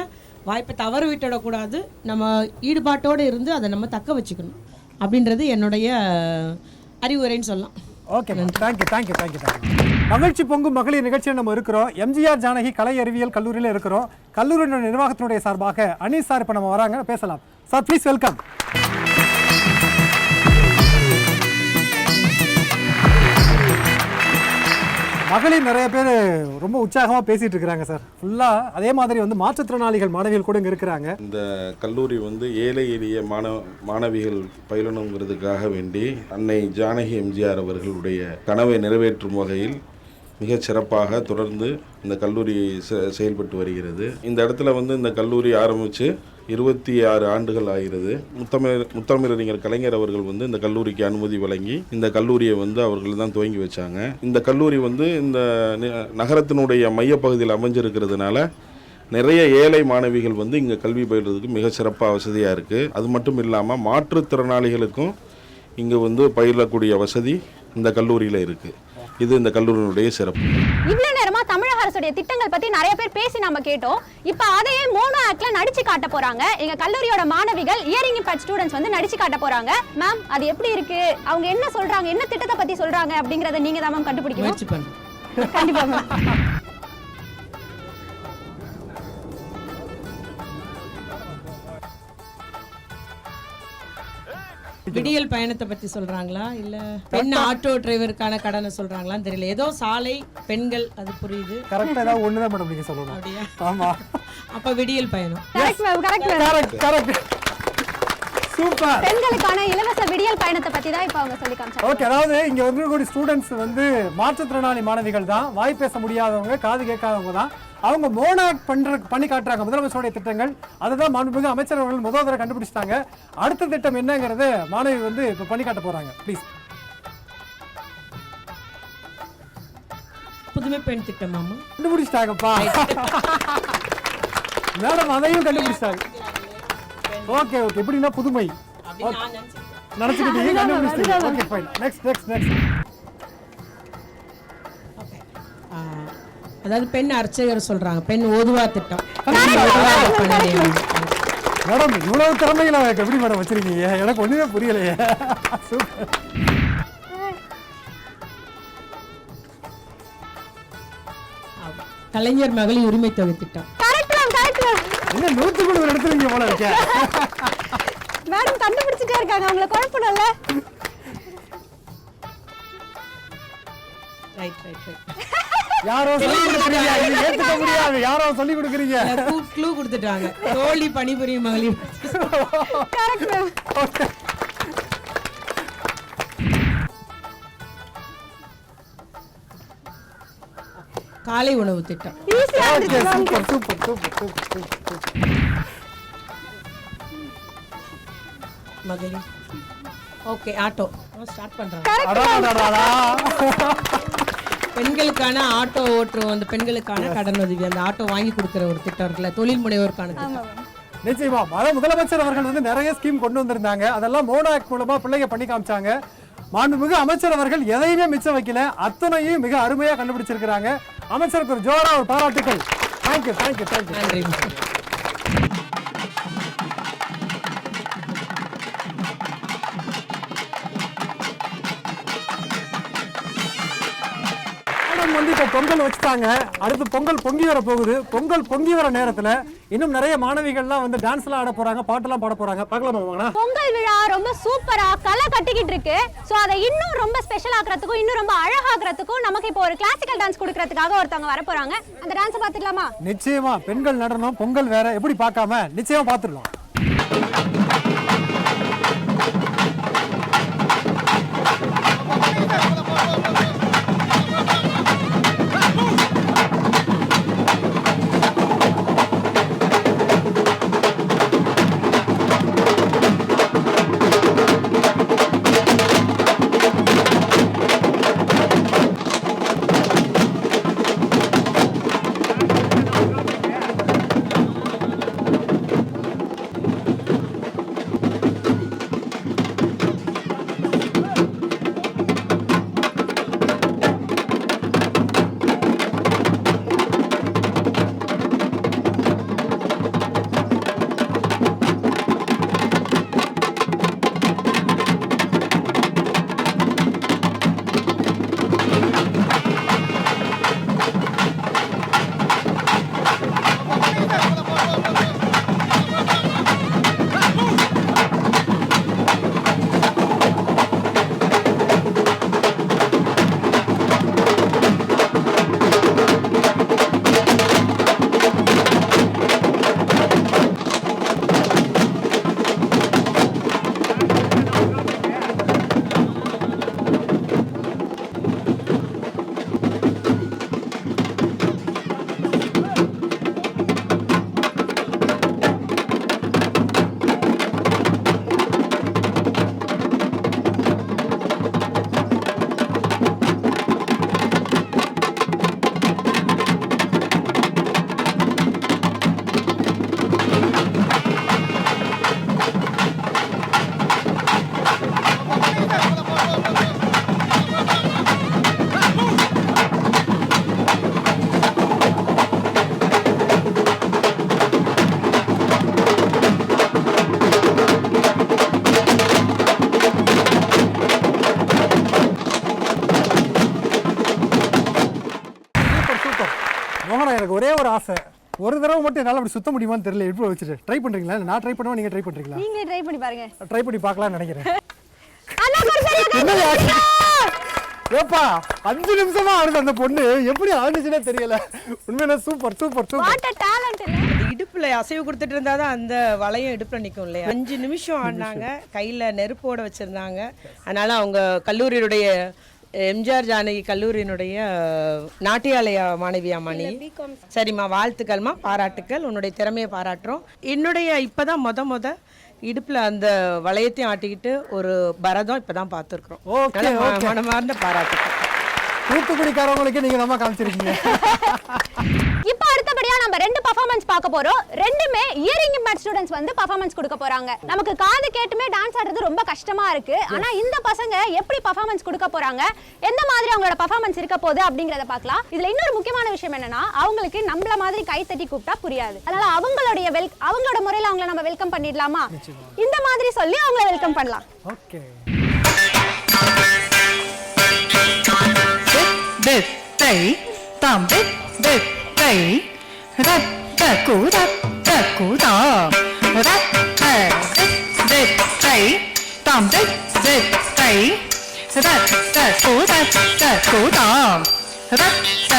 வாய்ப்பை தவற விட்டுடக்கூடாது, நம்ம ஈடுபாட்டோடு இருந்து அதை நம்ம தக்க வச்சுக்கணும் அப்படின்றது என்னுடைய அறிவுரைன்னு சொல்லலாம். Okay, thank you. மகிழ்ச்சி பொங்கும் மகளிர் நிகழ்ச்சியில் நம்ம இருக்கிறோம். எம்ஜிஆர் ஜானகி கலை அறிவியல் கல்லூரியில் இருக்கிறோம். கல்லூரியினுடைய நிர்வாகத்தினுடைய சார்பாக அனீஸ் சார் இப்போ நம்ம வராங்க, பேசலாம். Sir please welcome. மகளிர் நிறைய பேர் ரொம்ப உற்சாகமாக பேசிட்டு இருக்கிறாங்க சார். ஃபுல்லாக அதே மாதிரி வந்து மாற்றுத்திறனாளிகள் மாணவிகள் கூட இங்கே இருக்கிறாங்க. இந்த கல்லூரி வந்து ஏழை எளிய மாணவிகள் பயிலணுங்கிறதுக்காக வேண்டி அன்னை ஜானகி எம்ஜிஆர் அவர்களுடைய கனவை நிறைவேற்றும் வகையில் மிகச் சிறப்பாக தொடர்ந்து இந்த கல்லூரி செயல்பட்டு வருகிறது. இந்த இடத்துல வந்து இந்த கல்லூரி ஆரம்பித்து 26 ஆண்டுகள் ஆகிறது. முத்தமிழறிஞர் கலைஞர் அவர்கள் வந்து இந்த கல்லூரிக்கு அனுமதி வழங்கி இந்த கல்லூரியை வந்து அவர்கள் தான் துவங்கி வச்சாங்க. இந்த கல்லூரி வந்து இந்த நகரத்தினுடைய மையப்பகுதியில் அமைஞ்சிருக்கிறதுனால நிறைய ஏழை மாணவிகள் வந்து இங்கே கல்வி பயில்றதுக்கு மிக சிறப்பாக வசதியாக இருக்குது. அது மட்டும் இல்லாமல் மாற்றுத்திறனாளிகளுக்கும் இங்கே வந்து பயிலக்கூடிய வசதி இந்த கல்லூரியில் இருக்குது. இது இந்த கல்லூரியினுடைய சிறப்பு. இவ்வளவு நேரமா தமிழக அரசுடைய திட்டங்கள் பத்தி நிறைய பேர் பேசி நம்ம கேட்டோம். இப்போ அதையே மோனோ ஆக்ட்ல நடிச்சு காட்ட போறாங்க. எங்க கல்லூரியோட மாணவிகள் இயரிங் இம்பேக்ட் ஸ்டூடெண்ட்ஸ் வந்து நடிச்சு காட்ட போறாங்க. மேம் அது எப்படி இருக்கு, அவங்க என்ன சொல்றாங்க, என்ன திட்டத்தை பத்தி சொல்றாங்க அப்படிங்கறத நீங்க தான் மேம் கண்டுபிடிக்கணும். கண்டிப்பா மேம். விடியல் பயணத்தை பத்தி சொல்றாங்களா இல்ல பெண் ஆட்டோ டிரைவருக்கான கடனை சொல்றாங்களான்னு தெரியல. ஏதோ சாலை பெண்கள் அது புரியுது. கரெக்டா ஏதாவது ஒண்ணுதான் மேடம் நீங்க சொல்லணும். அப்படியா? ஆமா. அப்ப விடியல் பயணம். Correct ma'am, correct ma'am. Correct. Super. பெண்களுக்கான இலவச விடியல் பயணத்தை பத்தி தான் இப்போ அவங்க சொல்லி காமிச்சாங்க. ஓகே, அதாவது இங்க இருக்கக்கூடிய ஸ்டூடெண்ட்ஸ் வந்து மாற்றுத்திறனாளி மாணவிகள் தான், வாய் பேச முடியாதவங்க, காது கேட்காதவங்க தான். அவங்க மோனாக் பண்ணி காட்டுறாங்க முதலமைச்சருடைய திட்டங்கள். அதுதான் மாண்புமிகு அமைச்சர் அவர்கள் முதல் தடவை கண்டுபிடிச்சிட்டாங்க. அடுத்த திட்டம் என்னங்கிறத மாணவி வந்து இப்போ பண்ணி காட்ட போறாங்க. ப்ளீஸ். புதுமை பெண் திட்டம் மாமா கண்டுபிடிச்சிட்டாங்கப்பா. மேடம் அதையும் கண்டுபிடிச்சிட்டாங்க. ஓகே ஓகே, எப்படின்னா புதுமை நினைச்சுக்கிட்டீங்க, கண்டுபிடிச்சிட்டீங்க. Okay fine. நெக்ஸ்ட். அதாவது பெண் அர்ச்சகர் சொல்றாங்க, பெண் ஓதுவார் திட்டம். மேடம் இவ்வளவு திறமைகளை எப்படி மேடம் வச்சிருக்கீங்க, எனக்கு ஒண்ணுமே புரியலையே. கலைஞர் மகளிர் உரிமை தொகை திட்டம். என்ன 100 எடுத்துருங்க போல இருக்க. மேடம் கண்டுபிடிச்சிட்டே இருக்காங்க, அவங்கள குழப்பணும்ல. ரைட். யாரோ சொல்லி கொடுக்குறீங்க, இது ஏத்துக்க முடியாது. யாரோ சொல்லி கொடுக்குறீங்க. க்ளூ கொடுத்துட்டாங்க. தோழி பணிபுரியும் மகளிர். Correct ma'am. காலை உணவு திட்டம். சூப்பர். மகளிர். ஓகே, ஆட்டோ ஸ்டார்ட் பண்றாங்க. பெண்களுக்கான ஆட்டோ ஓட்டுறோம், அந்த பெண்களுக்கான கடன் உதவி, அந்த ஆட்டோ வாங்கி கொடுக்குற ஒரு திட்டம் இருக்குல்ல, தொழில் முனைவோருக்கான திட்டம். நிச்சயமா முதலமைச்சர் அவர்கள் வந்து நிறைய ஸ்கீம் கொண்டு வந்திருந்தாங்க. அதெல்லாம் மோனோ ஆக்ட் மூலமா பிள்ளைங்க பண்ணி காமிச்சாங்க. மாண்புமிகு அமைச்சர் அவர்கள் எதையுமே மிச்சம் வைக்கல, அத்தனையும் மிக அருமையா கண்டுபிடிச்சிருக்கிறாங்க. அமைச்சருக்கு ஒரு ஜோரா ஒரு பாராட்டுகள். தேங்க்யூ. நன்றி. வந்து இப்போ பொங்கல் வச்சுட்டாங்க. அடுத்து பொங்கல் பொங்கி வர போகுது. பொங்கல் பொங்கி வர நேரத்துல இன்னும் நிறைய மாணவிகள்லாம் வந்து டான்ஸ் எல்லாம் ஆட போறாங்க, பாட்டெல்லாம் பாட போறாங்க. பார்க்கலாமா? பொங்கல் விழா ரொம்ப சூப்பரா களை கட்டிக்கிட்டு இருக்கு. சோ அதை இன்னும் ரொம்ப ஸ்பெஷல் ஆக்குறதுக்கும் இன்னும் ரொம்ப அழகாக்குறதுக்கும் நமக்கு இப்போ ஒரு கிளாசிக்கல் டான்ஸ் கொடுக்கறதுக்காக ஒருத்தவங்க வர போறாங்க. அந்த டான்ஸ் பாத்துக்கலாமா? நிச்சயமா. பெண்கள் நடனம், பொங்கல் வேற, எப்படி பார்க்காம நிச்சயமா பாத்துடலாம். ஒரு தடவை மட்டும் என்னால் அப்படி சுத்த முடியுமான்னு தெரியல. எப்படி வச்சுட்டு ட்ரை பண்ணுறீங்களா? நான் ட்ரை பண்ணுவேன், நீங்கள் ட்ரை பண்ணுறீங்களா? நீங்களே ட்ரை பண்ணி பாருங்க. ட்ரை பண்ணி பார்க்கலாம்னு நினைக்கிறேன். ஏப்பா 5 நிமிஷமா ஆடுது அந்த பொண்ணு, எப்படி ஆடுச்சுன்னே தெரியல. உண்மையில super super super. What a talent இல்ல. இடுப்புல அசைவு கொடுத்துட்டு இருந்தாதான் அந்த வளையம் இடுப்புல நிற்கும் இல்லையா? 5 நிமிஷம் ஆடினாங்க, கையில் நெருப்போட வச்சுருந்தாங்க. அதனால் அவங்க கல்லூரியினுடைய எம்ஜிஆர் ஜானகி கல்லூரியினுடைய நாட்டியாலய மாணவியா மணி. சரிம்மா, வாழ்த்துக்கள்மா, பாராட்டுக்கள், உன்னுடைய திறமையை பாராட்டுறோம். என்னுடைய இப்போ தான் முத இடுப்பில் அந்த வளையத்தையும் ஆட்டிக்கிட்டு ஒரு பரதம் இப்போ தான் பார்த்துருக்குறோம். மனமார்ந்த பாராட்டுக்கள். தூத்துக்குடிக்காரவங்களுக்கு நீங்கள் தான் காமிச்சிருக்கீங்க. இப்போ அடுத்தபடியா நம்ம 2 பெர்ஃபார்மன்ஸ் பார்க்க போறோம். ரெண்டுமே இயரிங் இம்பேர்ட் ஸ்டூடண்ட்ஸ் வந்து பெர்ஃபார்மன்ஸ் கொடுக்க போறாங்க. நமக்கு காது கேட்டுமே டான்ஸ் ஆடுறது ரொம்ப கஷ்டமா இருக்கு. ஆனா இந்த பசங்க எப்படி பெர்ஃபார்மன்ஸ் கொடுக்க போறாங்க, எந்த மாதிரி அவங்களோட பெர்ஃபார்மன்ஸ் இருக்க போகுது அப்படிங்கறத பார்க்கலாம். இதுல இன்னொரு முக்கியமான விஷயம் என்னன்னா, அவங்களுக்கு நம்மள மாதிரி கை தட்டி கூப்பிட்டா புரியாது. அதனால அவங்களோட முறையில அவங்கள நம்ம வெல்கம் பண்ணிடலாமா? இந்த மாதிரி சொல்லி அவங்கள வெல்கம் பண்ணலாம். ஓகே. தை தாம் தை ரத்த கூதம் ரத்த தை தாம் தை ரத்த கூதம் ரத்த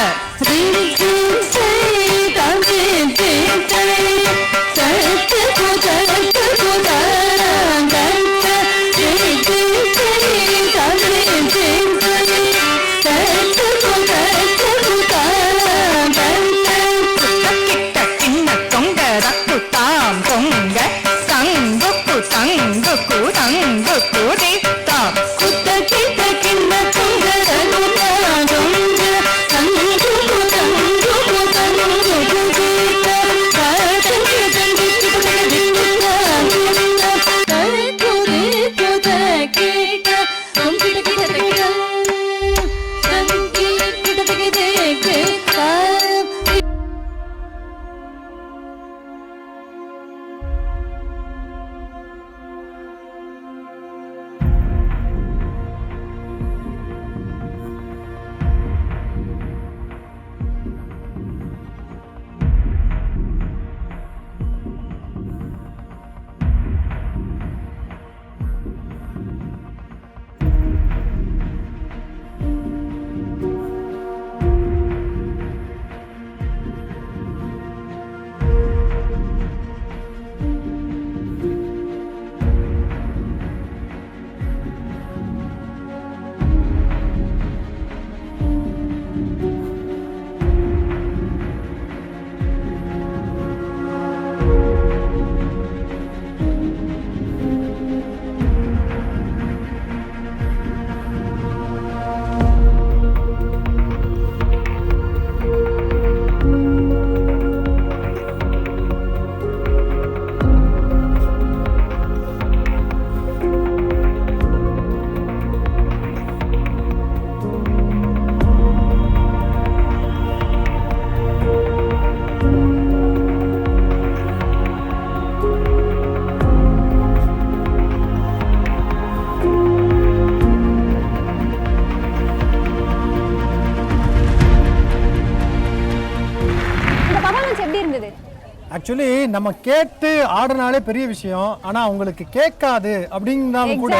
ஆக்சுவலி நம்ம கேட்டு ஆடினாலே பெரிய விஷயம், ஆனா அவங்களுக்கு கேட்காது அப்படின்னாலும் கூட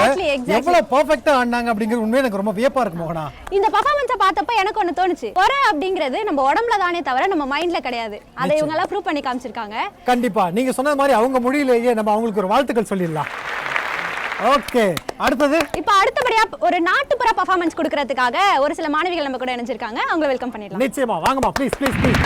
எவ்வளவு பெர்ஃபெக்ட்டா ஆடினாங்க அப்படிங்கிறது உண்மையிலே எனக்கு ரொம்ப வியப்பா இருக்கு மோகனா. இந்த பெர்ஃபார்மன்ஸை பார்த்தப்ப எனக்கு ஒன்று தோணுச்சு, குறை அப்படிங்கிறது நம்ம உடம்புல தானே தவிர நம்ம மைண்ட்ல கிடையாது. அதை இவங்க எல்லாம் ப்ரூவ் பண்ணி காமிச்சிருக்காங்க. கண்டிப்பா நீங்க சொன்ன மாதிரி அவங்க மொழியிலேயே நம்ம அவங்களுக்கு ஒரு வாழ்த்துக்கள் சொல்லிடலாம். ஓகே, அடுத்தது இப்போ அடுத்தபடியா ஒரு நாட்டுப்புற பெர்ஃபார்மன்ஸ் கொடுக்கிறதுக்காக ஒரு சில மாணவிகள் நம்ம கூட இணைஞ்சிருக்காங்க. அவங்க வெல்கம் பண்ணிடலாம். நிச்சயமா வாங்கம்மா, ப்ளீஸ் ப்ளீஸ் ப்ளீஸ்.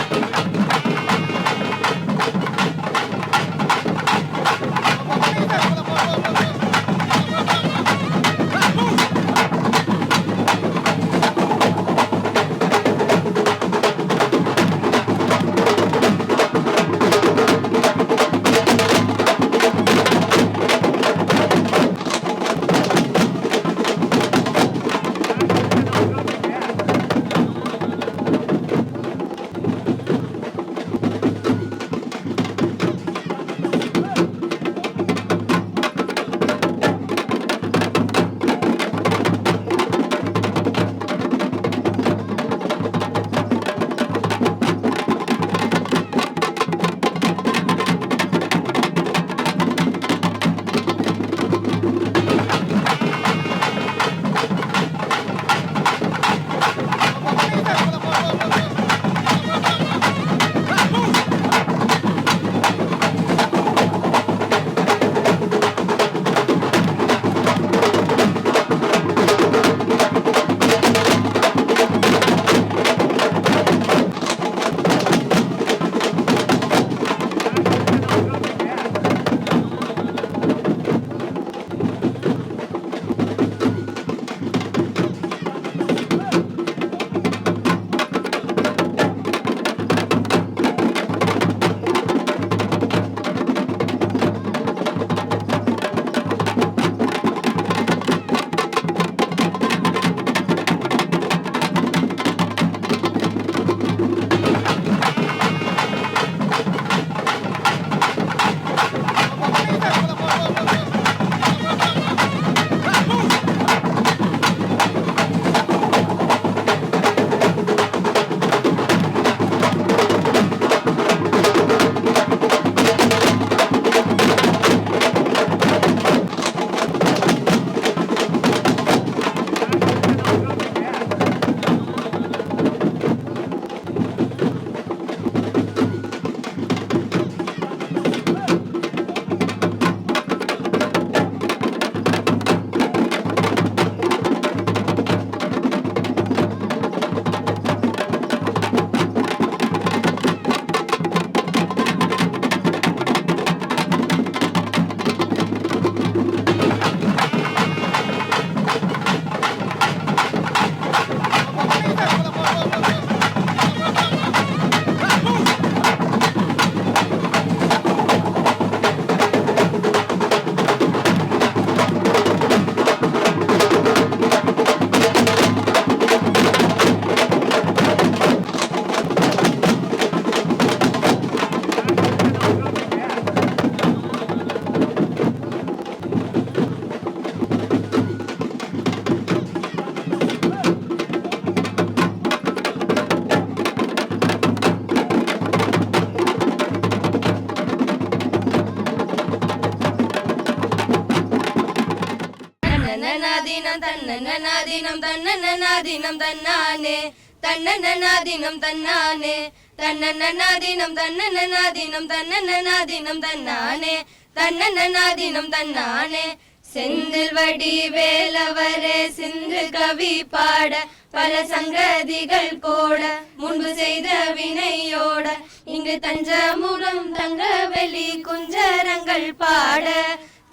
தன்னன்னாதினம் தன்னன்னாதினம் தன்னானே தன்னன்னாதினம் தன்னானே தன்னன்னாதினம் தன்னன்னாதினம் தன்னன்னாதினம் தன்னானே தன்னன்னாதினம் தன்னானே செந்தில் வடி வேலவரே சிந்து கவி பாட பல சங்கதிகள் போட முன்பு செய்த வினையோட இங்கு தஞ்சமுகம் தங்கவெளி குஞ்சரங்கள் பாட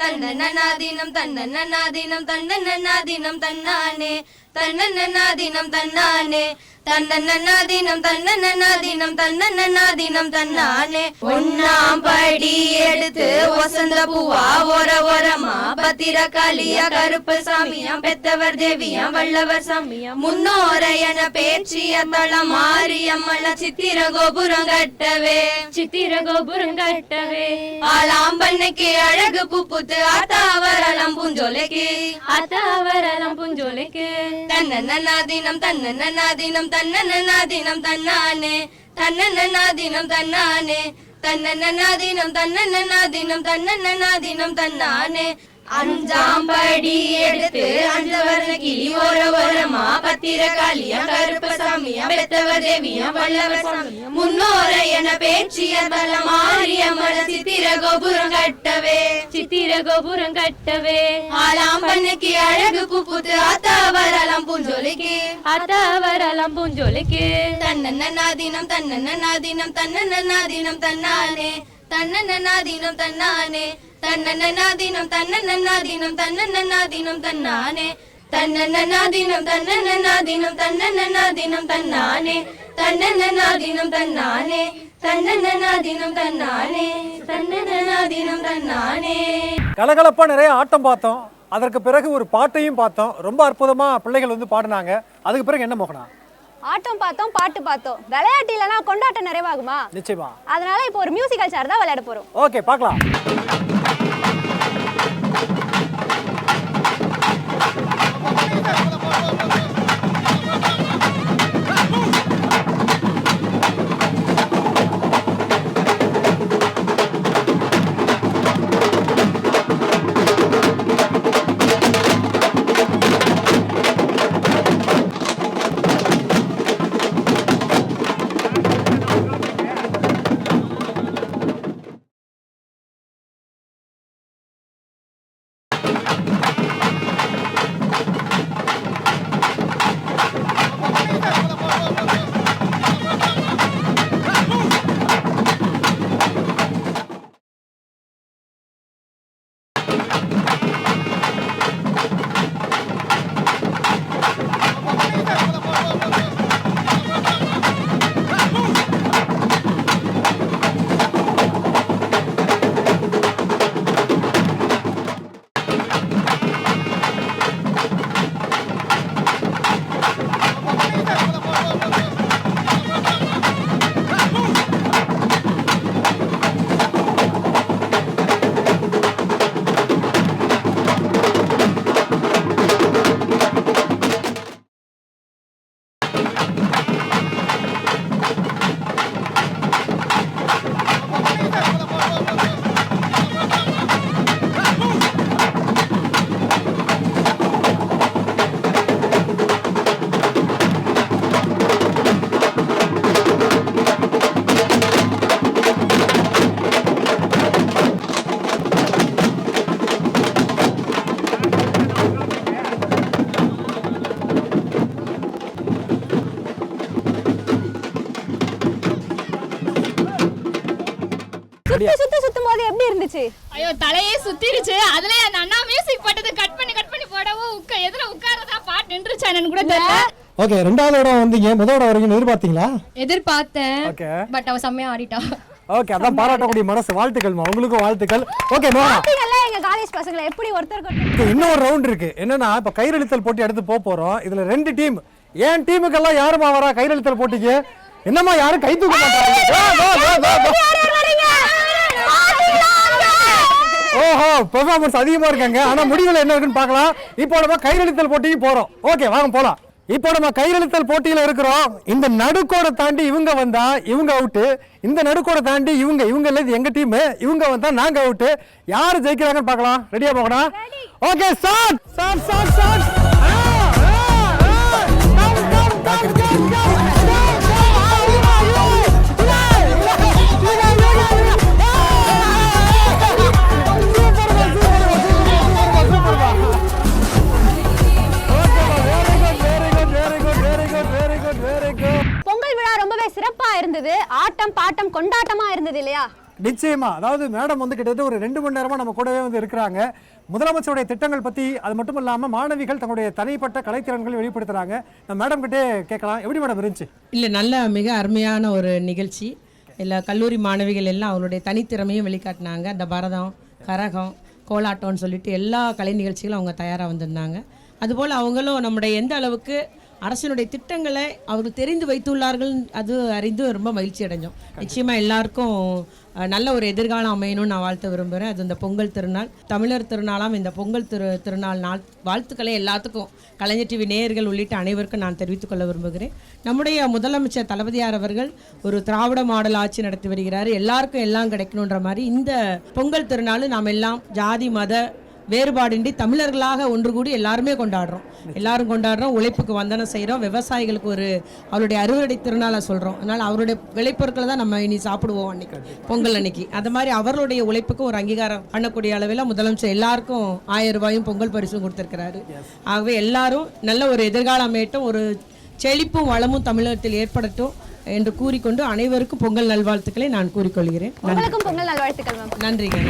தன்னன்னாதினம் தன்னன்னாதினம் தன்னன்னாதினம் தன்னானே தன்னன்னாதினம் தன்னானே தன்னன்னாதினம் தன்னன்னாதினம் தன்னன்னாதினம் தன்னானே ஒன்னாம் படி எடுத்து வசந்த பூவா ஓரமா பத்திரகாளியா கருப்பு சாமியாம் பெத்தவர் தேவியாம் வல்லவர் சாமியாம் முன்னோரையன பேச்சிய தளம் மாரியம்மள சித்திர கோபுரம் கட்டவே ஆலாம்பண்ணைக்கு அழகு பூப்புத்து ஆத்தாவரலாம் பூஞ்சோலைக்கு தன்னன்னாதினம் தன்னன்னாதினம் தன்னன்னாதினம் தன்னானே தன்னன்னாதினம் தன்னானே தன்னன்னாதினம் தன்னன்னாதினம் தன்னன்னாதினம் தன்னானே அஞ்சாம் படி எடுத்து அஞ்சவர்ண கிளி ஓரமா பத்திரகாளியா கருப்ப சாமியா பெத்தவர் தேவியா வல்லவர் சாமியா முன்னோரை என பேச்சிய தல மாரியம்மள சித்திர கோபுரம் கட்டவே ஆலாம்பண்ணைக்கு அழகு பூப்புத்து ஆத்தாவரலாம் பூஞ்சோலைக்கு தன்னன்னாதினம் தன்னன்னாதினம் தன்னன்னாதினம் தன்னானே தன்னன்னாதினம் தன்னானே தன்னன்னாதினம் தன்னன்னாதினம் தன்னன்னாதினம் தன்னானே தன்னன்னாதினம் தன்னன்னாதினம் தன்னன்னாதினம் தன்னானே தன்னன்னாதினம் தன்னானே தன்னன்னாதினம் தன்னானே தன்னன்னாதினம் தன்னானே. கலகலப்பா நிறைய ஆட்டம் பார்த்தோம். அதற்கு பிறகு ஒரு பாட்டையும் பார்த்தோம். ரொம்ப அற்புதமா பிள்ளைகள் வந்து பாடினாங்க. அதுக்கு பிறகு என்ன மோகனா? ஆட்டம் பார்த்தோம், பாட்டு பார்த்தோம். விளையாட்டு இல்லைன்னா கொண்டாட்டம் நிறைவாகுமா? நிச்சயமா. அதனால இப்போ ஒரு மியூசிக்கல் சேர் தான் விளையாட போறோம். ஓகே, பார்க்கலாம். சுத்தும் போது எப்படி இருந்துச்சு? ஐயோ, தலையே சுத்திருச்சு. அதுல அந்த அண்ணா மியூசிக் போட்டது கட் பண்ணி போடவும் எதுல உட்காரதா பாட்டு நின்றுச்சு என்னன்னு கூட தெரியல. ஓகே, ரெண்டாவது இடம் வந்தீங்க. முதல் வரைக்கும் எதிர்பார்த்தீங்களா? எதிர்பார்த்தேன். பட் அவ செம்மையா ஆடிட்டா. ஓகே, அதான் பாராட்டக்கூடிய மனசு. வாழ்த்துக்கள்மா, உங்களுக்கும் வாழ்த்துக்கள். ஓகே, பாத்தீங்கல்ல எங்க காலேஜ் பசங்களை எப்படி ஒருத்தருக்கு இன்னொரு ரவுண்ட் இருக்கு. என்னன்னா இப்ப கயிறெழுத்தல் போட்டி அடுத்து போறோம். இதுல 2 டீம். ஏன் டீமுக்கெல்லாம் யாருமா வரா கயிறெழுத்தல் போட்டிக்கு? என்னமா யாரும் கை தூக்க மாட்டாங்க. ஓஹோ, பெர்ஃபார்மன்ஸ் அதிகமா இருக்காங்க. ஆனா முடிவுல என்ன இருக்குன்னு பார்க்கலாம். இப்போ நம்ம கயிறெழுத்தல் போட்டிக்கு போறோம். ஓகே, வாங்க போலாம். இப்போ நம்ம கயிறெழுத்தல் போட்டியில இருக்கிறோம். இந்த நடுக்கோட தாண்டி இவங்க வந்தா இவங்க அவுட். இந்த நடுக்கோட தாண்டி இவங்க இல்ல, இது எங்க டீம். இவங்க வந்தா நாங்க அவுட். யாரு ஜெயிக்கிறாங்கன்னு பார்க்கலாம். ரெடியா போகணும். Okay, start. நிச்சயமா, அதாவது மேடம் வந்து கிட்டத்தட்ட ஒரு 2 மணி நேரமா நம்ம கூடவே வந்து இருக்கிறாங்க. முதலமைச்சருடைய திட்டங்கள் பத்தி, அது மட்டும் இல்லாம மாணவிகள் தங்களுடைய தனிப்பட்ட கலைத்திறன்களை வெளிப்படுத்துறாங்க. நம்ம மேடம் கிட்டே கேட்கலாம், எப்படி மேடம் இருந்துச்சு? இல்லை, நல்ல மிக அருமையான ஒரு நிகழ்ச்சி. எல்லா கல்லூரி மாணவிகள் எல்லாம் அவங்களுடைய தனித்திறமையும் வெளிக்காட்டினாங்க. அந்த பரதம், கரகம், கோலாட்டம்னு சொல்லிட்டு எல்லா கலை நிகழ்ச்சிகளும் அவங்க தயாராக வந்திருந்தாங்க. அதுபோல் அவங்களும் நம்முடைய எந்த அளவுக்கு அரசினுடைய திட்டங்களை அவர்கள் தெரிந்து வைத்துள்ளார்கள் அது அறிந்து ரொம்ப மகிழ்ச்சி அடைஞ்சோம். நிச்சயமாக எல்லாருக்கும் நல்ல ஒரு எதிர்காலம் அமையணும்னு நான் வாழ்த்த விரும்புகிறேன். அது இந்த பொங்கல் திருநாள், தமிழர் திருநாளாம் இந்த பொங்கல் திருநாள் வாழ்த்துக்களை எல்லாத்துக்கும் கலைஞர் டிவி நேயர்கள் உள்ளிட்ட அனைவருக்கும் நான் தெரிவித்துக் கொள்ள விரும்புகிறேன். நம்முடைய முதலமைச்சர் தளபதியார் அவர்கள் ஒரு திராவிட மாடல் ஆட்சி நடத்தி வருகிறார். எல்லாருக்கும் எல்லாம் கிடைக்கணுன்ற மாதிரி இந்த பொங்கல் திருநாள் நாம் எல்லாம் ஜாதி மத வேறுபாடின்றி தமிழர்களாக ஒன்று கூடி எல்லாருமே கொண்டாடுறோம். எல்லாரும் கொண்டாடுறோம், உழைப்புக்கு வந்தனம் செய்கிறோம், விவசாயிகளுக்கு ஒரு அவருடைய அறுவடை திருநாளை சொல்கிறோம். அதனால் அவருடைய விளைபொருட்களை தான் நம்ம இனி சாப்பிடுவோம் அன்னைக்கு பொங்கல் அன்னைக்கு. அது மாதிரி அவர்களுடைய உழைப்புக்கும் ஒரு அங்கீகாரம் பண்ணக்கூடிய அளவில் முதலமைச்சர் எல்லாருக்கும் 1000 ரூபாயும் பொங்கல் பரிசும் கொடுத்துருக்கிறாரு. ஆகவே எல்லாரும் நல்ல ஒரு எதிர்காலம் அமையட்டும், ஒரு செழிப்பும் வளமும் தமிழகத்தில் ஏற்படட்டும் என்று கூறிக்கொண்டு அனைவருக்கும் பொங்கல் நல்வாழ்த்துக்களை நான் கூறிக்கொள்கிறேன். பொங்கல் நல்வாழ்த்துக்கள். நன்றிங்க.